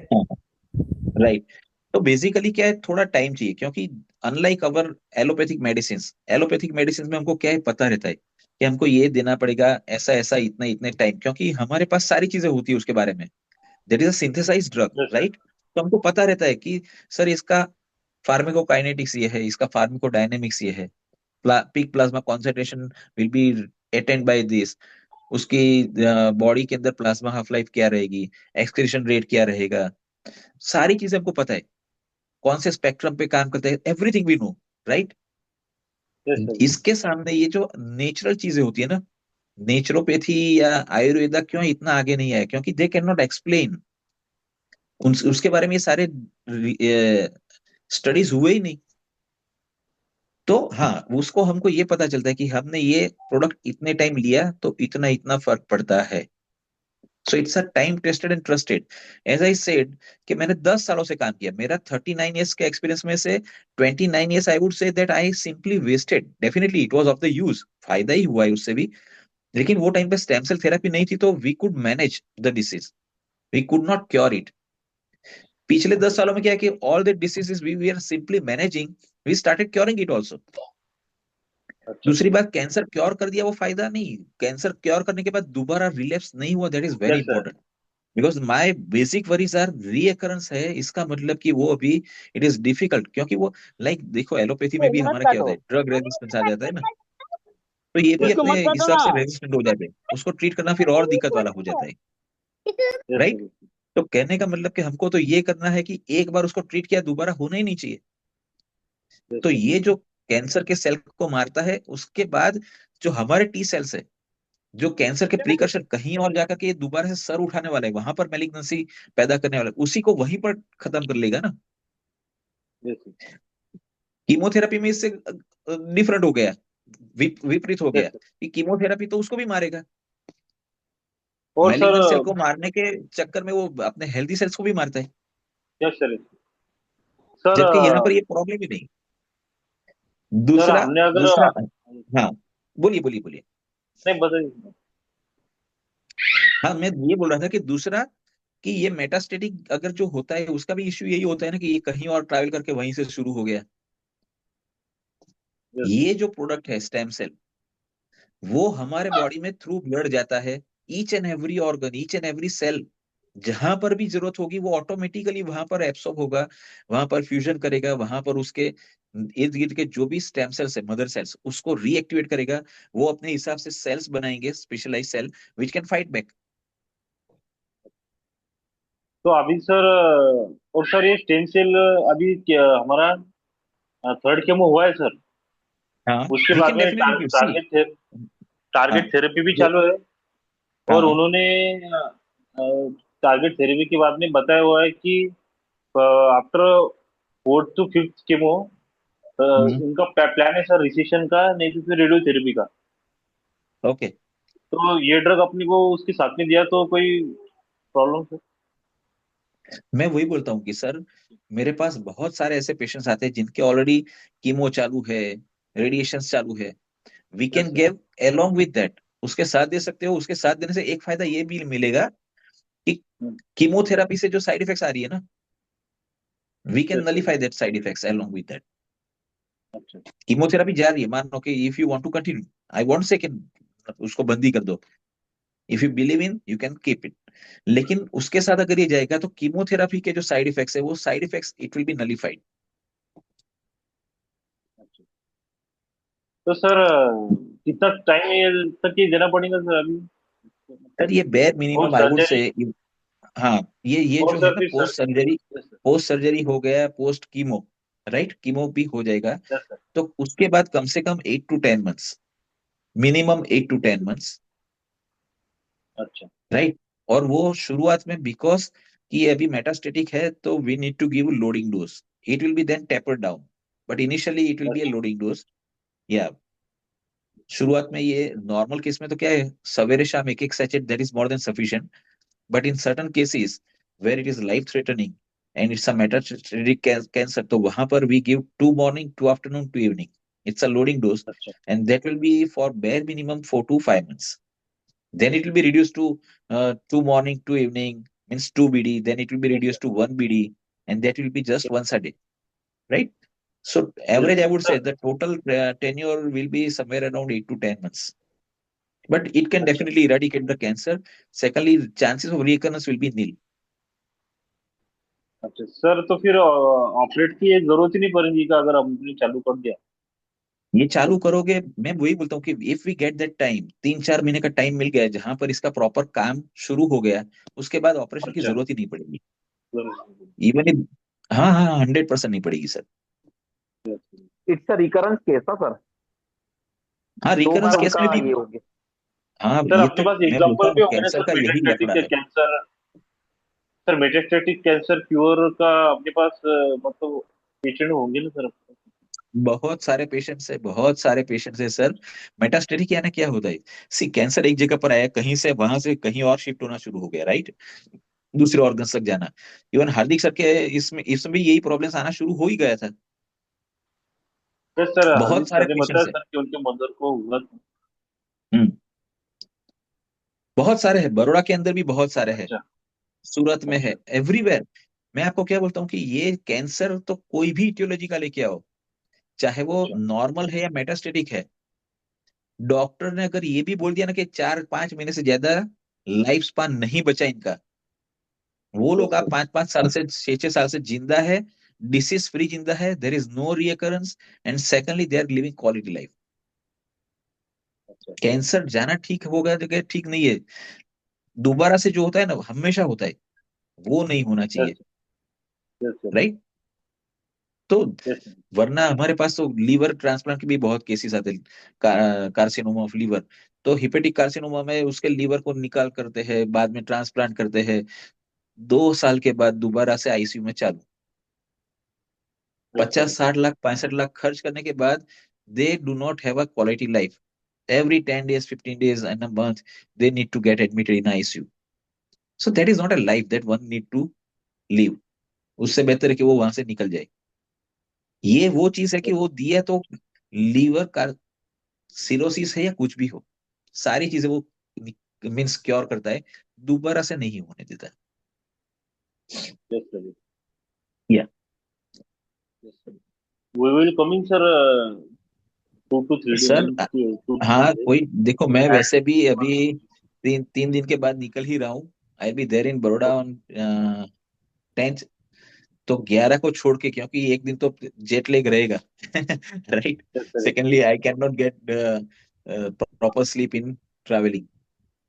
राइट। तो बेसिकली क्या है, थोड़ा टाइम चाहिए, क्योंकि अनलाइक अवर एलोपैथिक मेडिसिन में हमको क्या है, पता रहता है कि हमको ये देना पड़ेगा, ऐसा ऐसा इतना इतने टाइम, क्योंकि हमारे पास सारी चीजें होती है उसके बारे में। That is a synthesized drug,
yes sir.
Right. तो हमको पता रहता है कि सर इसका फार्माकोकाइनेटिक्स ये है, इसका फार्माकोडायनेमिक्स ये है, peak plasma concentration will be attend by this, उसकी बॉडी के अंदर प्लाज्मा हाफ लाइफ क्या रहेगी, एक्सक्रीशन रेट क्या रहेगा, सारी चीजें हमको पता है, कौन से स्पेक्ट्रम पे काम करते हैं, everything we know, right.
Yes sir.
इसके सामने ये जो नेचुरल चीजें होती है ना, नेचुरोपैथी या आयुर्वेदा क्यों इतना आगे नहीं आया, क्योंकि दे कैन नॉट एक्सप्लेन, उसके बारे में ये सारे स्टडीज हुए ही नहीं। तो हाँ, उसको हमको ये पता चलता है कि हमने ये प्रोडक्ट इतने टाइम लिया तो इतना इतना फर्क पड़ता है। So it's a time tested and trusted. As I said कि मैंने 10 सालों से काम किया, मेरा 39 ईयर्स के एक्सपीरियंस में से 29 years I would say that I simply wasted, definitely it was of the use, फायदा ही हुआ है उससे भी। लेकिन वो टाइम पे स्टेम सेल थेरेपी नहीं थी, तो we could manage the disease, we could not cure it. पिछले 10 सालों में क्या है कि all the diseases we are simply managing, we started curing it also.
अच्छा
दूसरी
अच्छा।
बात, कैंसर क्योर कर दिया वो फायदा नहीं, कैंसर क्योर करने के बाद दोबारा रिलैप्स नहीं हुआ, that is very
yes sir.
Important. Because my basic worries are recurrence है, इसका मतलब कि वो अभी इट इज डिफिकल्ट, क्योंकि वो लाइक देखो एलोपैथी में भी
मत
हमारा क्या होता
काटो,
है, ड्रग रेजिस्टेंस आ जाता है ना, तो ये भी
यस
इसको
अपने
मत काटो
हिसाब
ना।
से रेजिस्टेंट हो जाते हैं, उसको ट्रीट करना फिर और दिक्कत वाला हो जाता है,
यस
राइट।
सर।
तो कहने का मतलब कि हमको तो ये करना है कि एक बार उसको ट्रीट किया दोबारा होना ही नहीं चाहिए।
यस
तो
सर।
ये जो कैंसर के सेल को मारता है, उसके बाद जो हमारे टी सेल्स है, जो कैंसर के प्रिकर्शन कहीं और जाकर के दोबारा से सर उठाने वाला है, वहां पर मैलिग्नेंसी पैदा करने वाला है, उसी को वहीं पर खत्म कर लेगा ना।
Yes sir.
कीमोथेरेपी में इससे डिफरेंट हो गया, विपरीत हो
यस
गया
सर।
कि कीमोथेरेपी तो उसको भी मारेगा,
और सर।
मैलिग्नेंट सेल को मारने के चक्कर में वो अपने हेल्दी सेल्स को भी मारता है,
यस सर। सर
जबकि यहाँ पर ये प्रॉब्लम ही नहीं।
सर
दूसरा
हमने अगर
दूसरा हाँ, बोलिए बोलिए बोलिए।
नहीं बताइए।
हाँ, मैं ये बोल रहा था कि दूसरा, कि ये मेटास्टेटिक अगर जो होता है उसका भी इश्यू यही होता है ना, कि ये कहीं और ट्रैवल करके वहीं से शुरू हो गया।
Yes sir.
ये जो प्रोडक्ट है स्टेम सेल, वो हमारे बॉडी में थ्रू ब्लड जाता है, each and every organ, each and every cell, जहां पर भी जरूरत होगी वो ऑटोमेटिकली वहां पर एब्सॉर्ब होगा, वहां पर फ्यूजन करेगा, वहां पर उसके इर्द गिर्द के जो भी स्टेम सेल्स है, मदर सेल्स, उसको रीएक्टिवेट करेगा, वो अपने हिसाब से सेल्स बनाएंगे, specialize cell which can fight back.
तो अभी सर और सर ये स्टेम सेल अभी हमारा थर्ड केमो हुआ है सर।
हाँ,
उसके
वी
बाद
कैन
में
डेफिनेटली सी। हाँ
टारगेट थेरेपी भी
जो-
चालू है। और
हाँ।
उन्होंने टारगेट थेरेपी के बाद में बताया हुआ है कि after 4th to 5th chemo
हम्म।
उनका प्लान है सर रिसेशन का, नहीं तो फिर रेडियोथेरेपी का।
ओके।
तो ये ड्रग अपने को उसके साथ में दिया तो कोई प्रॉब्लम सर?
मैं वही बोलता हूँ कि सर, मेरे पास बहुत सारे ऐसे पेशेंट्स आते हैं जिनके ऑलरेडी कीमो चालू है, रेडिएशन चालू है, we can give along with that, उसके साथ दे सकते हो। उसके साथ देने से एक फायदा ये भी मिलेगा कि कीमोथेरापी से जो साइड इफेक्ट्स आ रही है ना, we can nullify that side effects along with that. Chemotherapy जा रही है, मान लो कि if you want to continue, I want say कि उसको बंद ही कर दो। If you believe in, you can keep it. लेकिन उसके साथ अगर ये जाएगा तो कीमोथेरापी के जो साइड इफेक्ट्स है, वो side effects it will B nullified.
तो सर कितना टाइम ये तक ये देना पड़ेगा सर अभी?
सर ये बेयर
और
मिनिमम आई वुड से,
सर्जरी,
हाँ, ये
और
जो है
सर
ना,
फिर sir, yes sir,
post surgery हो गया, पोस्ट कीमो, राइट, कीमो भी हो जाएगा,
यस सर,
तो उसके बाद कम से कम 8 to 10 months, minimum 8 to 10 months,
अच्छा
राइट। और वो शुरुआत में, बिकॉज कि ये अभी मेटास्टेटिक है, तो we need to give loading dose. It will be then tapered down, but initially it will be a
अच्छा
लोडिंग डोज। या शुरुआत में ये नॉर्मल केस में तो क्या है, सवेरे शाम एक एक sachet, that is more than sufficient. But in certain cases where it is life threatening and it's a metastatic cancer, तो वहां पर we give 2 morning 2 afternoon 2 evening, it's a loading dose,
अच्छा
and that will be for bare minimum 4 to 5 months. Then it will be reduced to 2 morning 2 evening, means 2 BD. Then it will be
yes sir,
reduced to 1 BD, and that will be just once a day, right? So
yes
average, I
sir
would say
sir,
the total tenure will be somewhere around 8 to 10 months. But it can
अच्छा
definitely eradicate the cancer. Secondly, chances of recurrence will be nil.
अच्छा sir, तो फिर operate की एक जरूरत ही नहीं पड़ेगी का अगर हमने चालू कर दिया?
ये चालू करोगे, मैं वही बोलता हूँ कि if we get that time, 3-4 महीने का टाइम मिल गया है जहां पर इसका प्रॉपर काम शुरू हो गया, उसके बाद ऑपरेशन की
अच्छा,
जरूरत ही नहीं पड़ेगी।
जरूर,
इवन इफ, हाँ हाँ, 100% नहीं पड़ेगी sir.
Yes
it's a recurrence case ना सर,
हाँ,
दो बार
रिकरेंस केस
उनका
में भी,
ये हो गया।
हाँ,
सर,
ये
अपने
तो
पास
मैं बोलता
एग्जांपल
हूँ
भी होंगे ना
कैंसर
सर,
का यही
मेटास्टेटिक
लफड़ा
के
है।
Cancer, sir metastatic cancer cure का अपने पास मतलब पेशेंट होंगे ना सर?
बहुत सारे पेशेंट्स है, बहुत सारे पेशेंट्स है सर। मेटास्टेटिक यानी क्या होता है, सी कैंसर एक जगह पर आया, कहीं से वहां से कहीं और शिफ्ट होना शुरू हो गया, राइट, दूसरे ऑर्गन्स तक जाना। इवन हार्दिक सर के इसमें इसमें भी यही प्रॉब्लम्स आना शुरू हो ही गया था।
यस सर,
बहुत
हार्दिक
सारे
सर ने बताया
पेशेंट्स है।
सर कि उनके मदर को हुआ था।
हम्म, बहुत सारे हैं, बड़ौदा के अंदर भी बहुत सारे हैं,
अच्छा
सूरत में है,
अच्छा
एवरीवेयर। मैं आपको क्या बोलता हूँ कि ये कैंसर तो कोई भी इटियोलॉजी का लेके आओ, चाहे वो
अच्छा
नॉर्मल है या मेटास्टेटिक है, डॉक्टर ने अगर ये भी बोल दिया ना कि 4-5 महीने से ज्यादा लाइफ स्पान नहीं बचा इनका, वो
यस
लोग आप
सर,
5-5 साल से 6-6 साल से जिंदा है, डिसीज फ्री जिंदा है, there is no recurrence, and secondly they are living quality life.
अच्छा
कैंसर जाना ठीक होगा जगह ठीक नहीं है, दोबारा से जो होता है ना हमेशा होता है, वो नहीं होना
यस
चाहिए,
यस सर,
राइट। तो
यस सर,
वरना हमारे पास तो लीवर ट्रांसप्लांट के भी बहुत केसेस आते हैं, कार्सिनोमा ऑफ लीवर। तो हिपेटिक कार्सिनोमा में उसके लीवर को निकाल करते हैं, बाद में ट्रांसप्लांट करते हैं, 2 साल के बाद दोबारा से आईसीयू में चालू,
यस सर,
50-60 लाख 65 लाख खर्च करने के बाद, they do not have a quality life. Every 10 days, 15 days, and a month, they need to get admitted in ICU. So that is not a life that one need to live. उससे बेहतर है कि वो वहां से निकल जाए। ये वो चीज है कि वो दिया तो लीवर का सिरोसिस है या कुछ भी हो, सारी चीजें वो मीन्स क्योर करता है, दोबारा से नहीं होने देता।
यस सर,
या
yes sir, we will coming sir 2 to 3
sir,
month, 2 to 3
हाँ,
days
कोई देखो, मैं
and
वैसे भी अभी 3 दिन के बाद निकल ही रहा हूँ। I be there in Baroda on 10th। तो 11 को छोड़ के, क्योंकि एक दिन तो जेट लेग रहेगा right.
yes sir,
secondly I can not get proper sleep in travelling.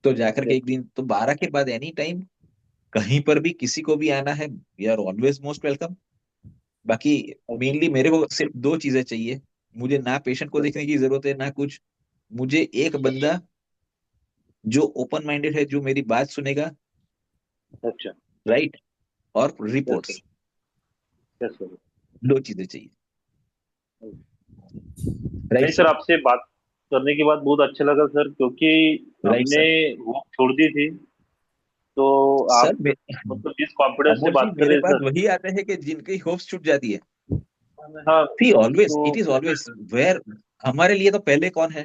तो जाकर के
yes
एक दिन तो 12 के बाद एनी टाइम कहीं पर भी किसी को भी आना है, we are always most welcome. बाकी
अच्छा
मेनली मेरे को सिर्फ 2 चीजें चाहिए, मुझे ना पेशेंट को
yes
देखने की जरूरत है ना कुछ, मुझे एक बंदा जो ओपन माइंडेड है, जो मेरी बात सुनेगा,
अच्छा
राइट, और
yes sir,
reports,
yes sir।
2 चीजें चाहिए,
नहीं
राइट
सर,
सर।
आपसे बात करने के बाद बहुत अच्छा लगा सर, क्योंकि
राइट
हमने
सर।
वो छोड़ दी थी, तो
सर
आप मतलब जिस कॉन्फिडेंस से
अमोल जी,
बात कर
मेरे
रहे हैं
पास
सर।
वही आते हैं कि जिनकी होप्स छूट जाती है।
हाँ
सी ऑलवेज,
तो
इट इज ऑलवेज वेयर, हमारे लिए तो पहले कौन है,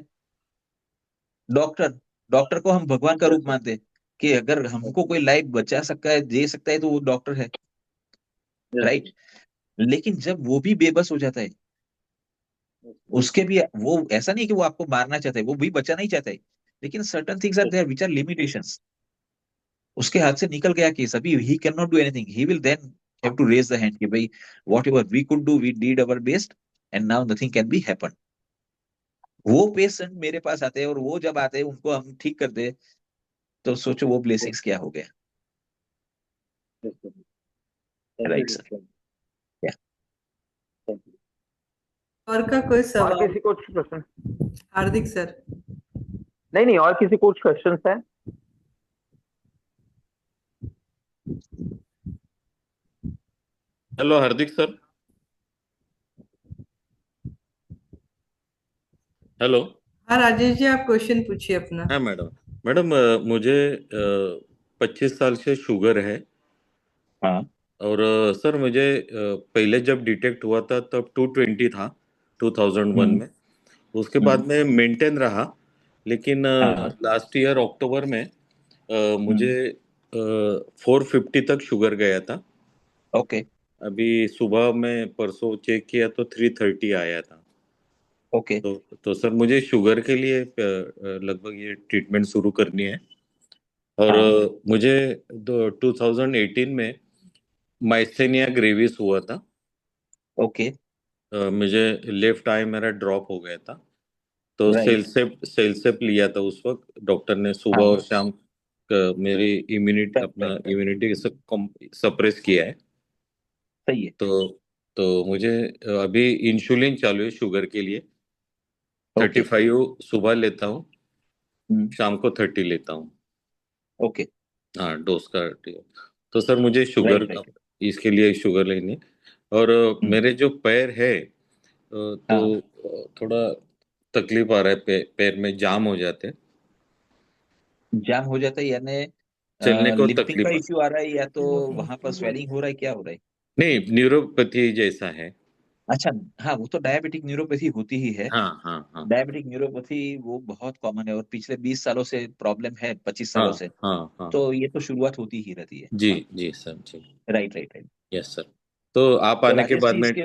डॉक्टर डॉक्टर को हम भगवान का रूप मानते हैं कि अगर हमको कोई लाइफ बचा सकता है, दे सकता है, तो वो डॉक्टर है,
यस
राइट। लेकिन जब वो भी बेबस हो जाता है, उसके भी वो ऐसा नहीं कि वो आपको मारना चाहता है, वो भी बचाना ही चाहता है, लेकिन certain things are there which are limitations. उसके हाथ से निकल गया केस, अभी he can not do anything, he will then have to raise the hand कि भाई whatever we could do we did our best and now nothing can be happen. वो patient मेरे पास आते हैं और वो जब आते हैं उनको हम ठीक करते हैं, तो सोचो वो ब्लेसिंग्स क्या हो गया।
Thank
right
you
sir.
Sir.
या
थैंक यू।
और का कोई
और
सवाल?
किसी को कुछ क्वेश्चन?
हार्दिक सर।
नहीं नहीं, और किसी को कुछ क्वेश्चन है?
हेलो हार्दिक सर। हेलो।
हाँ राजेश जी, आप क्वेश्चन पूछिए अपना।
हाँ मैडम। मैडम मुझे 25 साल से शुगर है।
हाँ।
और सर मुझे पहले जब डिटेक्ट हुआ था तब 220 था 2001
हम्म।
में। उसके
हम्म।
बाद में मेंटेन रहा। लेकिन
हाँ हाँ।
लास्ट ईयर अक्टूबर में मुझे
हम्म।
450 तक शुगर गया था।
ओके।
अभी सुबह में परसों चेक किया तो 330 आया था।
ओके।
तो सर मुझे शुगर के लिए लगभग ये ट्रीटमेंट शुरू करनी है। और
हाँ।
मुझे 2018 में माइस्थेनिया ग्रेविस हुआ था।
ओके।
मुझे लेफ्ट आई मेरा ड्रॉप हो गया था। तो
राइट।
सेलसेप लिया था उस वक्त डॉक्टर ने सुबह
हाँ।
और शाम। मेरी इम्यूनिटी
राइट
अपना
राइट राइट।
इम्यूनिटी सप्रेस किया है।
सही है।
तो मुझे अभी इंसुलिन चालू है शुगर के लिए।
ओके।
35 सुबह लेता हूँ,
हम्म।
शाम को 30 लेता हूँ।
ओके।
हाँ डोज का। तो सर मुझे शुगर
राइट राइट।
इसके लिए शुगर लेनी है। और
हम्म।
मेरे जो पैर है
हाँ।
तो थोड़ा तकलीफ आ रहा है, पैर में जाम हो जाते हैं।
जाम हो जाता है यानी
चलने को
लिम्पिंग का
तकलीफ
इश्यू आ रहा है, या तो वहां पर स्वेलिंग हो रहा है, क्या हो रहा है?
नहीं, न्यूरोपैथी जैसा है।
अच्छा। हाँ, वो तो डायबिटिक न्यूरोपैथी होती ही है।
हाँ हाँ हाँ
डायबिटिक न्यूरोपैथी वो बहुत कॉमन है और पिछले 20 सालों से प्रॉब्लम है, 25
हाँ
सालों से।
हाँ हाँ।
तो ये तो शुरुआत होती ही रहती है।
जी जी सर जी।
Right right right.
Yes sir. तो आप
तो
आने के
राजेश
बाद
जी
में।
इसके,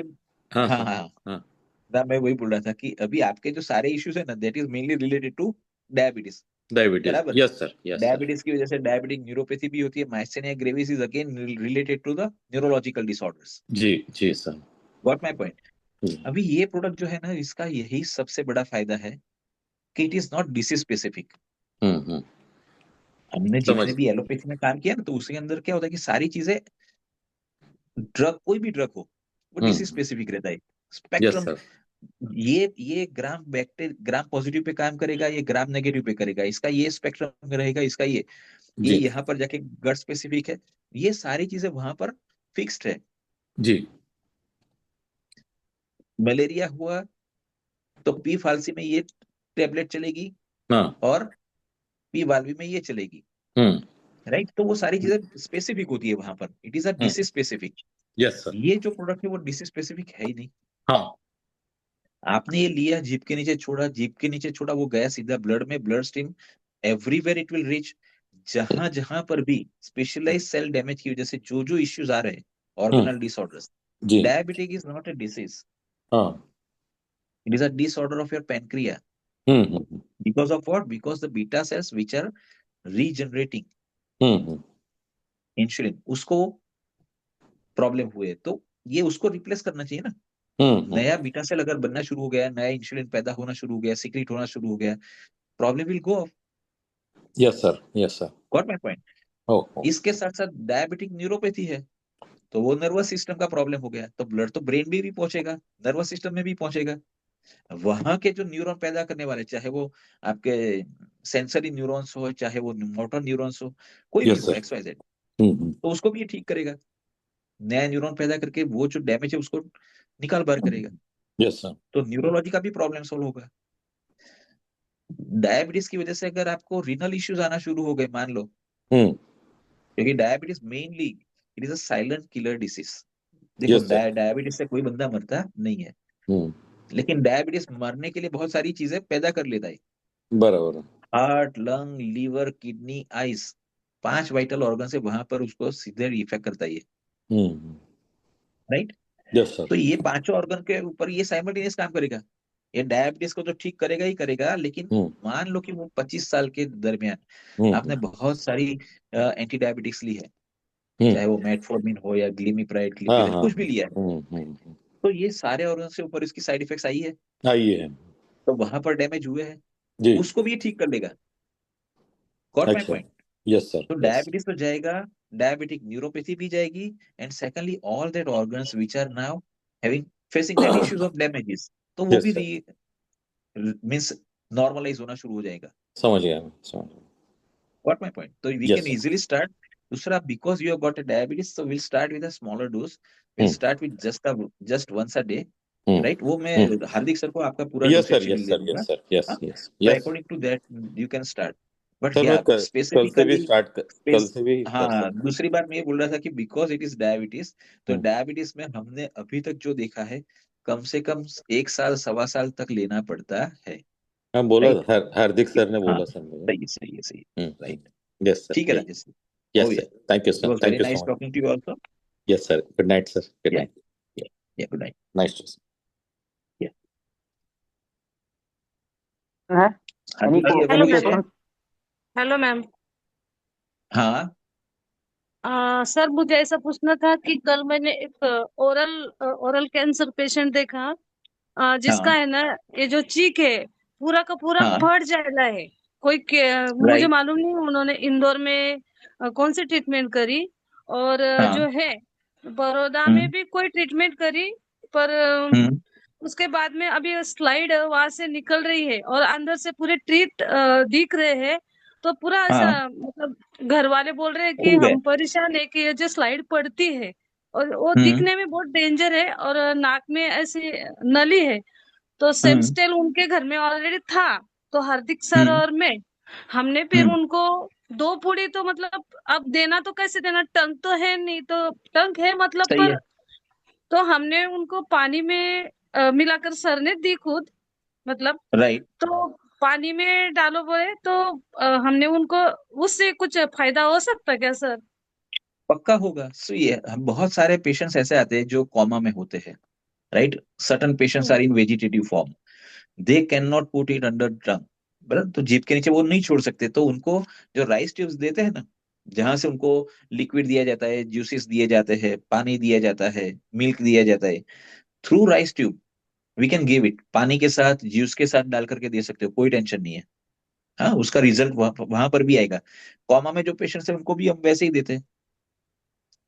हाँ
हाँ
हाँ
हाँ,
हाँ।
ना मैं वही बोल रहा था कि अभी आपके जो सारे इश्यूज है ना, that is mainly related to diabetes.
Diabetes,
बराबर।
Yes sir yes sir.
Diabetes की वजह से डायबिटिक न्यूरोपैथी भी होती है। Myasthenia gravis is again related to the neurological disorders.
जी जी sir.
Got my point.
Hmm
अभी ये प्रोडक्ट जो है ना, इसका यही सबसे बड़ा फायदा है कि it is not disease specific.
Hmm.
हमने
समझ।
जितने भी एलोपैथी में काम किया ना, तो उसके अंदर क्या होता है कि सारी चीजें, ड्रग कोई भी ड्रग हो, वो डिसीज
हम्म।
स्पेसिफिक रहता है।
Yes
spectrum,
sir.
ये ग्राम ग्राम पॉजिटिव पे काम करेगा, ये ग्राम नेगेटिव पे करेगा, इसका ये स्पेक्ट्रम में रहेगा, इसका ये
जी
यहाँ पर जाके गट स्पेसिफिक है। ये सारी चीजें वहां पर फिक्स्ड है।
जी।
मलेरिया हुआ तो पी फालसी में ये टेबलेट चलेगी,
हाँ।
और पी वाल्वी में ये चलेगी।
हम्म
राइट। तो वो सारी चीजें स्पेसिफिक होती है वहां पर, it is a
hmm.
Disease specific.
Yes sir.
ये जो प्रोडक्ट है वो डिसीज स्पेसिफिक है ही नहीं।
हाँ।
आपने ये लिया, जीप के नीचे छोड़ा, जीप के नीचे छोड़ा, वो गया सीधा ब्लड में, blood stream everywhere it will reach. जहां जहां पर भी स्पेशलाइज सेल डैमेज की वजह से जो जो इश्यूज आ रहे हैं,
हम्म।
ऑर्गेनल डिसऑर्डर्स,
जी।
Diabetic is not a disease,
हाँ।
It is a disorder of your pancreas.
Hmm.
Because of what? Because the beta cells which are regenerating
hmm.
Insulin, उसको प्रॉब्लम हुए, तो ये उसको रिप्लेस करना चाहिए ना।
हम्म।
नया बीटा सेल अगर बनना शुरू हो गया, नया इंसुलिन पैदा होना शुरू हो गया, सीक्रेट होना शुरू हो गया, problem will go.
Yes sir yes sir.
Got my point.
Oh.
इसके साथ साथ डायबिटिक न्यूरोपैथी है, तो वो नर्वस सिस्टम का प्रॉब्लम हो गया, तो ब्लड तो ब्रेन में भी पहुंचेगा, नर्वस सिस्टम में भी पहुंचेगा। वहां के जो न्यूरॉन पैदा करने वाले, चाहे वो आपके सेंसरी न्यूरॉन्स हो, चाहे वो मोटर न्यूरॉन्स हो, कोई भी
यस
हो,
सर।
एक्स वाई जेड,
हम्म।
तो उसको भी ये ठीक करेगा। नया न्यूरॉन पैदा करके वो जो डैमेज है उसको निकाल बाहर करेगा।
Yes sir.
तो न्यूरोलॉजी का भी प्रॉब्लम सोल्व होगा। डायबिटीज की वजह से अगर आपको रीनल इश्यूज आना शुरू हो गए, मान लो,
हम्म।
क्योंकि diabetes mainly it is a silent killer disease. देखो,
यस सर।
डायबिटीज से कोई बंदा मरता नहीं है,
हम्म।
लेकिन डायबिटीज मरने के लिए बहुत सारी चीजें पैदा कर लेता है।
बराबर है।
Heart, lung, liver, kidney, eyes, 5 vital organ से वहां पर उसको सीधे इफेक्ट करता है ये, राइट।
Yes sir.
तो ये पांचों ऑर्गन के ऊपर ये साइमल्टेनियस काम करेगा। ये डायबिटीज को तो ठीक करेगा ही करेगा, लेकिन मान लो कि वो 25 साल के दरमियान आपने बहुत सारी एंटी डायबिटिक्स ली है, चाहे वो मेटफॉर्मिन हो या ग्लिमिप्राइड,
हाँ
ग्लिपिडेन,
हाँ।
कुछ भी लिया है, तो ये सारे ऑर्गन से ऊपर इसकी साइड इफेक्ट्स आई है,
आइए।
तो वहां पर डैमेज हुए हैं,
जी।
उसको भी ये ठीक कर लेगा। गॉट माई
अच्छा।
पॉइंट।
Yes sir.
तो
यस।
डायबिटीज तो जाएगा, डायबिटिक न्यूरोपैथी भी जाएगी, and secondly all that organs which are now having facing that issues of damages, तो वो भी
यस सर।
मींस नॉर्मलाइज होना शुरू हो जाएगा।
समझ गया मैं, समझ गया।
Got my point? So we
yes
can
sir.
easily start. दूसरा, because you have got a diabetes, so we'll start with a smaller dose. We'll start with just once a day, right? वो मैं हार्दिक sir को आपका पूरा
yes
dosage
sir.
Schedule
yes
they
sir.
दूंगा,
yes sir. Yes
हाँ?
Yes
So
yes.
according to that you can start. But
sir मैं
yeah,
कल से भी
specifically
कल से भी कर
हाँ,
सकता
दूसरी बात मैं ये बोल रहा था कि बिकॉज इट इज डायबिटीज, तो
हूँ।
डायबिटीज में हमने अभी तक जो देखा है, कम से कम 1 साल 1.25 साल तक लेना पड़ता है,
हाँ बोला
राइट।
था, हार्दिक सर ने
हाँ,
बोला सर मुझे।
सही है, सही है, सही है, राइट।
Yes sir.
ठीक है Rajesh.
Yes
Oh
sir.
yeah,
thank you
it
sir,
was
thank
very
you
nice
so much.
talking to you also.
Yes sir, good night sir, good
Yeah,
night.
yeah, yeah. Good night.
Nice to.
Yeah.
है
हाँ
एनी
जी, ये
hello
बोलिए
ma'am.
Sir.
Question?
Hello ma'am.
हाँ,
sir मुझे ऐसा पूछना था कि कल मैंने एक ओरल कैंसर पेशेंट देखा, जिसका
हाँ,
है ना, ये जो चीक है पूरा का पूरा
हाँ,
फट जाएगा है। मुझे
राइट,
मालूम नहीं उन्होंने इंदौर में कौन सी ट्रीटमेंट करी, और
हाँ,
जो है बड़ौदा में
हम्म,
भी कोई ट्रीटमेंट करी, पर
हम्म,
उसके बाद में अभी स्लाइड वहां से निकल रही है और अंदर से पूरे ट्रीट दिख रहे हैं। तो पूरा ऐसा,
हाँ,
मतलब घर वाले बोल रहे हैं कि
खुल गए,
हम परेशान है कि ये जो स्लाइड पड़ती है और वो
हम्म,
दिखने में बहुत डेंजर है, और नाक में ऐसी नली है। तो
हम्म,
सेमस्टेल उनके घर में ऑलरेडी था। तो हार्दिक सर
हम्म,
और मैं, हमने फिर
हम्म,
उनको 2 पूड़ी, तो मतलब अब देना तो कैसे देना, टंग तो है नहीं, तो टंग है मतलब,
सही
पर
है,
तो हमने उनको पानी में मिलाकर सर ने दी खुद, मतलब।
राइट।
तो पानी में डालो बोले तो हमने उनको, उससे कुछ फायदा हो सकता है क्या सर?
पक्का होगा। सो ये हम बहुत सारे पेशेंट्स ऐसे आते हैं जो कोमा में होते हैं, right. Certain patients
hmm,
are in vegetative form, they can not put it under tongue, बराबर, तो जीभ के नीचे वो नहीं छोड़ सकते, तो उनको जो राइस ट्यूब्स देते हैं ना, जहां से उनको लिक्विड दिया जाता है, जूसेस दिए जाते हैं, पानी दिया जाता है, मिल्क दिया जाता है, through Ryle's tube we can give it, पानी के साथ जूस के साथ डाल करके दे सकते हो, कोई टेंशन नहीं है। हाँ, उसका रिजल्ट वहां पर भी आएगा। कॉमा में जो पेशेंट्स है उनको भी हम वैसे ही देते हैं,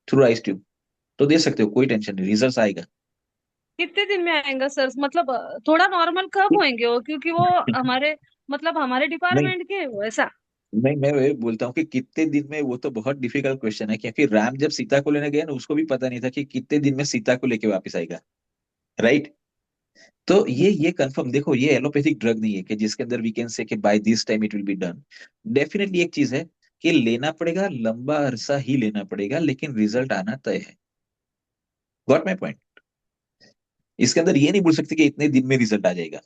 थ्रू राइस ट्यूब, तो दे सकते हो, कोई टेंशन नहीं, रिजल्ट आएगा।
कितने दिन में आएगा सर? मतलब थोड़ा नॉर्मल कब होंगे वो, क्योंकि वो हमारे, मतलब हमारे
नहीं,
डिपार्टमेंट के हैं वो, ऐसा।
नहीं, मैं वही बोलता हूँ कि कितने दिन में, वो तो बहुत डिफिकल्ट क्वेश्चन है, क्योंकि राम जब सीता को लेने गया ना, उसको भी पता नहीं था कि कितने दिन में सीता को लेके वापस आएगा, राइट। तो ये कंफर्म देखो, ये एलोपैथिक ड्रग नहीं है कि जिसके अंदर वी कैन से कि by this time it will be done. Definitely एक चीज है कि लेना पड़ेगा, लंबा अरसा ही लेना पड़ेगा, लेकिन रिजल्ट आना तय है। Got my point. इसके अंदर ये नहीं बोल सकते कि इतने दिन में रिजल्ट आ जाएगा।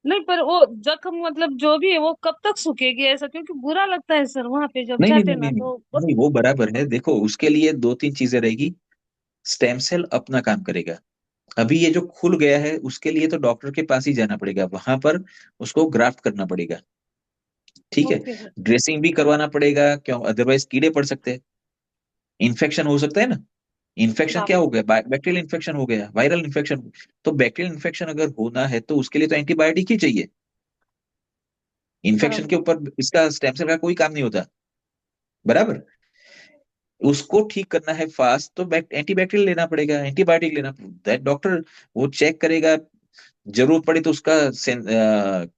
नहीं, पर वो जख्म मतलब जो भी है वो कब तक सूखेगी ऐसा, क्योंकि बुरा लगता है सर वहां पे जब
नहीं, नहीं,
जाते
नहीं,
ना
नहीं, नहीं,
तो बस।
नहीं, वो बराबर है। देखो, उसके लिए 2-3 चीजें रहेगी। स्टेम सेल अपना काम करेगा। अभी ये जो खुल गया है, उसके लिए तो डॉक्टर के पास ही जाना पड़ेगा, वहां पर उसको ग्राफ्ट करना पड़ेगा, ठीक है।
Okay sir.
ड्रेसिंग भी करवाना पड़ेगा, क्यों, अदरवाइज कीड़े पड़ सकते हैं, इन्फेक्शन हो सकता है ना। इन्फेक्शन
बाप
क्या
रे।
हो गया, बैक्टीरियल इन्फेक्शन हो गया, वायरल इन्फेक्शन। तो बैक्टीरियल इन्फेक्शन अगर होना है तो उसके लिए तो एंटीबायोटिक ही चाहिए। इन्फेक्शन
बराबर।
के ऊपर इसका स्टेम सेल का कोई काम नहीं होता, बराबर। उसको ठीक करना है फास्ट, तो एंटीबैक्टीरियल लेना पड़ेगा, एंटीबायोटिक लेना, दैट डॉक्टर वो चेक करेगा, जरूरत पड़े तो उसका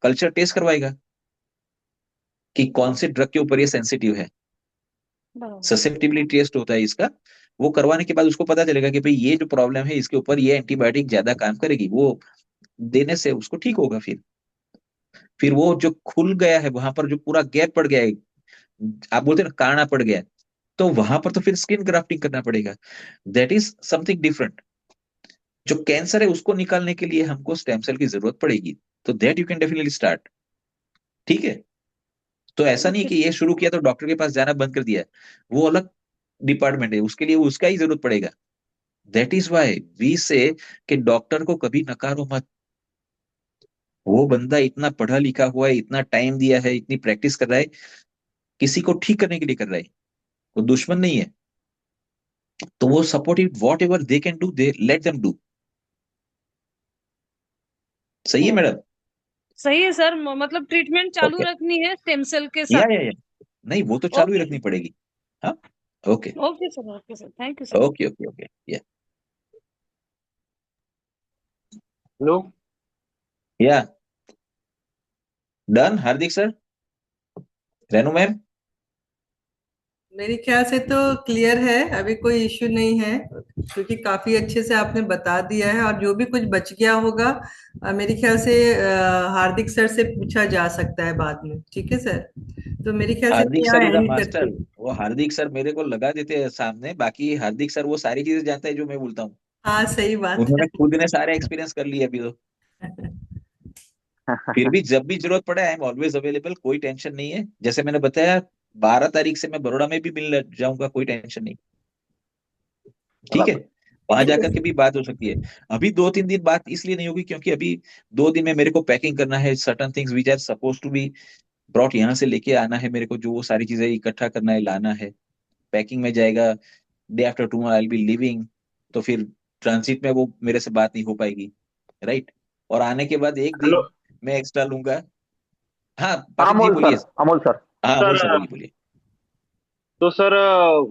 कल्चर टेस्ट करवाएगा कि कौन से ड्रग के ऊपर ये सेंसिटिव है।
बराबर।
ससेप्टिबिलिटी टेस्ट होता है इसका। वो करवाने के बाद उसको पता चलेगा कि भाई ये जो प्रॉब्लम है इसके ऊपर ये एंटीबायोटिक ज्यादा काम करेगी, वो देने से उसको ठीक होगा। फिर वो जो खुल गया है वहां पर, जो पूरा गैप पड़ गया है, आप बोलते हैं ना काना पड़ गया है, तो वहां पर तो फिर स्किन ग्राफ्टिंग करना पड़ेगा। That is something different. जो कैंसर है उसको निकालने के लिए हमको स्टेम सेल की जरूरत पड़ेगी, तो that you can definitely start, ठीक है। तो ऐसा नहीं कि ये शुरू किया तो डॉक्टर के पास जाना बंद कर दिया, वो अलग डिपार्टमेंट है, उसके लिए उसका ही जरूरत पड़ेगा। दैट इज वाई वी से कि डॉक्टर को कभी नकारो मत। वो बंदा इतना पढ़ा लिखा हुआ है, इतना टाइम दिया है, इतनी प्रैक्टिस कर रहा है, किसी को ठीक करने के लिए कर रहा है, वो दुश्मन नहीं है। तो वो supportive what ever they can do, they let them do. सही है मैडम?
सही है सर, मतलब ट्रीटमेंट चालू
ओके।
रखनी है स्टेम सेल के
या
साथ।
नहीं, वो तो चालू ही
ओके
रखनी पड़ेगी। हाँ। Okay
okay sir, thank you sir.
Okay okay okay.
Hello.
या डन हार्दिक सर, रेनू मैम।
मेरे ख्याल से तो क्लियर है, अभी कोई इश्यू नहीं है, क्योंकि काफी अच्छे से आपने बता दिया है। और जो भी कुछ बच गया होगा मेरे ख्याल से हार्दिक सर से पूछा जा सकता है बाद में। ठीक है सर, तो मेरे ख्याल से मैं
हार्दिक सर
यहाँ
इज अ
एंड करती
मास्टर।
हूँ।
वो हार्दिक सर मेरे को लगा देते हैं सामने, बाकी हार्दिक सर वो सारी चीजें जानता है जो मैं बोलता हूँ।
हाँ सही बात है।
उन्होंने खुद ने सारे एक्सपीरियंस कर लिए अभी तो। फिर भी जब भी जरूरत पड़े आई एम ऑलवेज अवेलेबल, कोई टेंशन नहीं है। जैसे मैंने बताया 12 तारीख से मैं बड़ौदा में भी मिल जाऊंगा, कोई टेंशन नहीं। ठीक है, वहां
ठीक है
जाकर के भी बात हो सकती है। अभी 2-3 दिन बात इसलिए नहीं होगी क्योंकि अभी 2 दिन में मेरे को पैकिंग करना है, certain things which are suppose to be brought यहाँ से लेके आना है मेरे को, जो वो सारी चीजें इकट्ठा करना है, लाना है, पैकिंग में जाएगा। Day after tomorrow I B living, तो फिर ट्रांजिट में वो मेरे से बात नहीं हो पाएगी, राइट। और आने के बाद एक
हेलो
दिन मैं एक्स्ट्रा लूंगा। हाँ पाठक जी
अमोल
बोलिए।
Sir, Amol sir.
हाँ अमोल
सर।
सर बोलिए बोलिए।
तो सर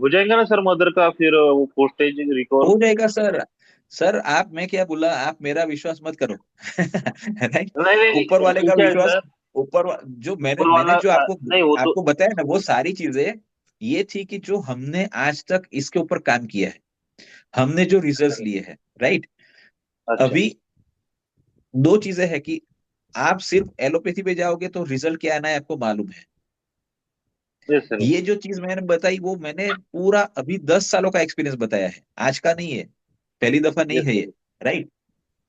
हो जाएगा ना सर मदर का फिर वो पोस्टेज रिकवर?
हो जाएगा सर। सर आप, मैं क्या बोला, आप मेरा विश्वास मत करो। राइट।
नहीं नहीं,
ऊपर वाले का
पूछा है
विश्वास।
सर।
जो मैंने
ऊपर
मैंने
वाला
जो आपको
नहीं, वो तो
आपको बताया ना, वो सारी चीजें ये थी कि जो हमने आज तक इसके ऊपर काम किया है, हमने जो रिजल्ट्स लिए हैं, राइट।
अच्छा।
अभी दो चीजें हैं कि आप सिर्फ एलोपैथी पे जाओगे तो रिजल्ट क्या आना है आपको मालूम है।
Yes sir.
ये जो चीज मैंने बताई वो मैंने पूरा अभी 10 सालों का एक्सपीरियंस बताया है, आज का नहीं है, पहली दफा नहीं
यस
है ये,
सर।
राइट।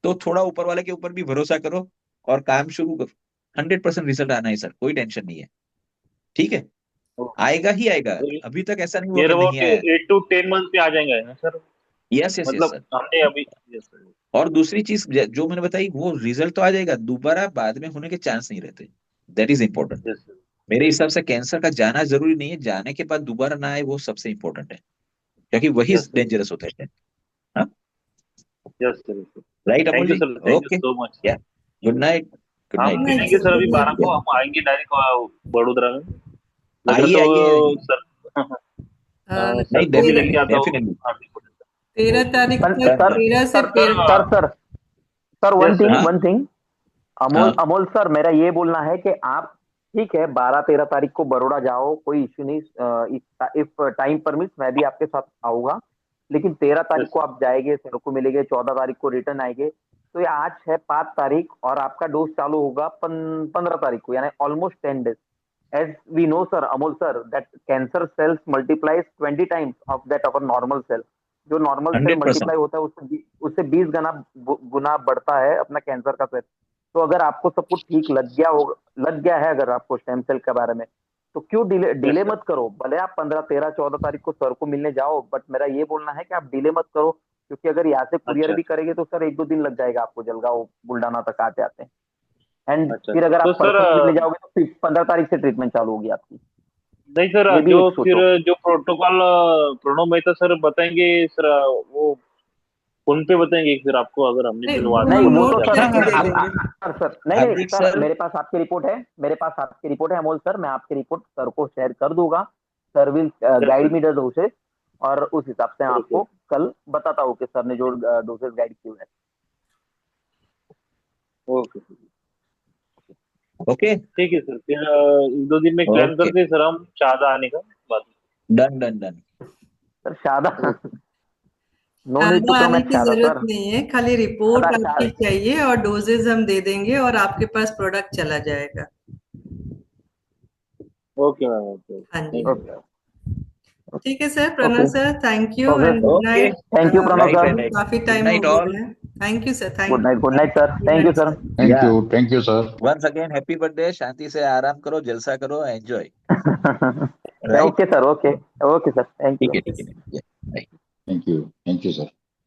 तो थोड़ा ऊपर वाले के ऊपर भी भरोसा करो और काम शुरू करो। 100% रिजल्ट आना है सर, कोई टेंशन नहीं है। ठीक है, आएगा ही आएगा। अभी तक ऐसा नहीं हुआ
नियर
कि नहीं
अबाउट
आया।
8 to 10 मंथ पे आ जाएंगे ना सर?
यस यस यस
मतलब
सर।
हमने अभी। Yes sir.
और दूसरी चीज जो मैंने बताई, वो रिजल्ट तो आ जाएगा, दोबारा बाद में होने के चांस नहीं रहते। That is important.
Yes sir.
मेरे हिसाब से कैंसर का जाना जरूरी नहीं है, जाने के बाद दोबारा ना आए वो सबसे इंपॉर्टेंट है, क्योंकि वही
यस सर।
डेंजरस होता है। हाँ,
yes sir.
Right Amol
thank you
ji.
Sir, thank you
okay.
So much.
या गुड नाइट। गुड
हम
नाइट गुड
नहीं
मिलेंगे
नाइट।
सर,
सर अभी
गुड
12
नाइट।
को हम आएंगे डायरेक्ट वडोदरा में। लगा
आइए
तो
आइए आइए।
सर। सर
नहीं
को भी
डेफिनेटली
लेके आता हूँ।
डेफिनेटली।
हाँ, ठीक है।
13 तारीख तक,
डन
सर,
डन।
13 से
sir, sir,
13।
Sir, sir, sir,
yes sir.
हाँ
वन थिंग। अमोल,
हाँ
अमोल सर, मेरा ये बोलना है कि आप ठीक है 12-13 तारीख को बड़ौदा जाओ, कोई इश्यू नहीं। इफ टाइम परमिट्स मैं भी आपके साथ आऊंगा। लेकिन 13 तारीख
यस
को आप जाएंगे, सर को मिलेंगे, 14 तारीख को रिटर्न आएंगे। तो ये आज है 5 तारीख और आपका डोज चालू होगा 15 तारीख को, यानी almost 10 days. As we know, sir, Amol sir, that cancer cells multiplies 20 times of that of a normal cell. जो नॉर्मल सेल
100%।
मल्टीप्लाई होता है उससे 20 गुना बढ़ता है अपना कैंसर का सेल। तो अगर आपको सब कुछ ठीक लग गया है अगर आपको स्टेम सेल के बारे में, तो क्यों डिले
यस
डिले
सर।
मत करो। भले आप 15, 13, 14 तारीख को सर को मिलने जाओ, बट मेरा ये बोलना है कि आप डिले मत करो, क्योंकि अगर यहाँ से कुरियर
अच्छा
भी करेंगे तो सर 1-2 दिन लग जाएगा आपको जलगांव बुल्डाना तक आते आते। एंड
अच्छा।
फिर अगर
तो
आप
सर
पर्सनली मिलने जाओगे तो फिर 15 तारीख से ट्रीटमेंट चालू होगी आपकी।
नहीं सर,
ये भी
जो
एक
फिर
सोचो।
जो प्रोटोकॉल प्रणव मेहता सर बताएंगे सर, वो फोन पे बताएंगे फिर आपको, अगर हमने
नहीं,
फिर
वो
वहां
नहीं,
हम
वो तो
नोट
सर
हाँ
करके
हाँ
दे
आप
देंगे।
सर नहीं नहीं
हार्दिक
सर,
सर।
मेरे पास आपकी रिपोर्ट है, मेरे पास आपकी रिपोर्ट है अमोल सर, मैं आपकी रिपोर्ट सर को शेयर कर दूंगा। Sir will
yes
guide
sir.
Me the dosage, और उस हिसाब से मैं
ओके
आपको कल बताता हूँ कि सर ने जो डोसेज गाइड किए हैं।
ओके।
ओके
ठीक है सर, फिर 1-2 दिन में प्लान
ओके।
करते हैं सर हम शादा आने का बाद
डन डन डन।
सर शादा
में। ओके।
नो नीड टू
ज्यादा
कम
आने
एट
की
शादा
जरूरत
सर।
नहीं है, खाली रिपोर्ट
शादा
आपकी चाहिए और डोजेज हम दे देंगे और आपके पास प्रोडक्ट चला जाएगा।
ओके मैम, ओके,
हाँ जी,
थैंक
हाँ
यू।
जी।
ओके
ठीक है sir,
okay
Pranav sir, thank you
okay.
And good
okay.
Night.
Thank you Pranav
right
sir.
Right right.
काफी
गुड
टाइम हो
नाइट ऑल।
गया है। Thank you sir,
good night sir, thank you sir.
Thank you sir.
Once again happy birthday, शांति से आराम करो, जलसा करो, enjoy. Right,
okay sir, okay sir, thank you.
ठीक है,
थैंक यू सर।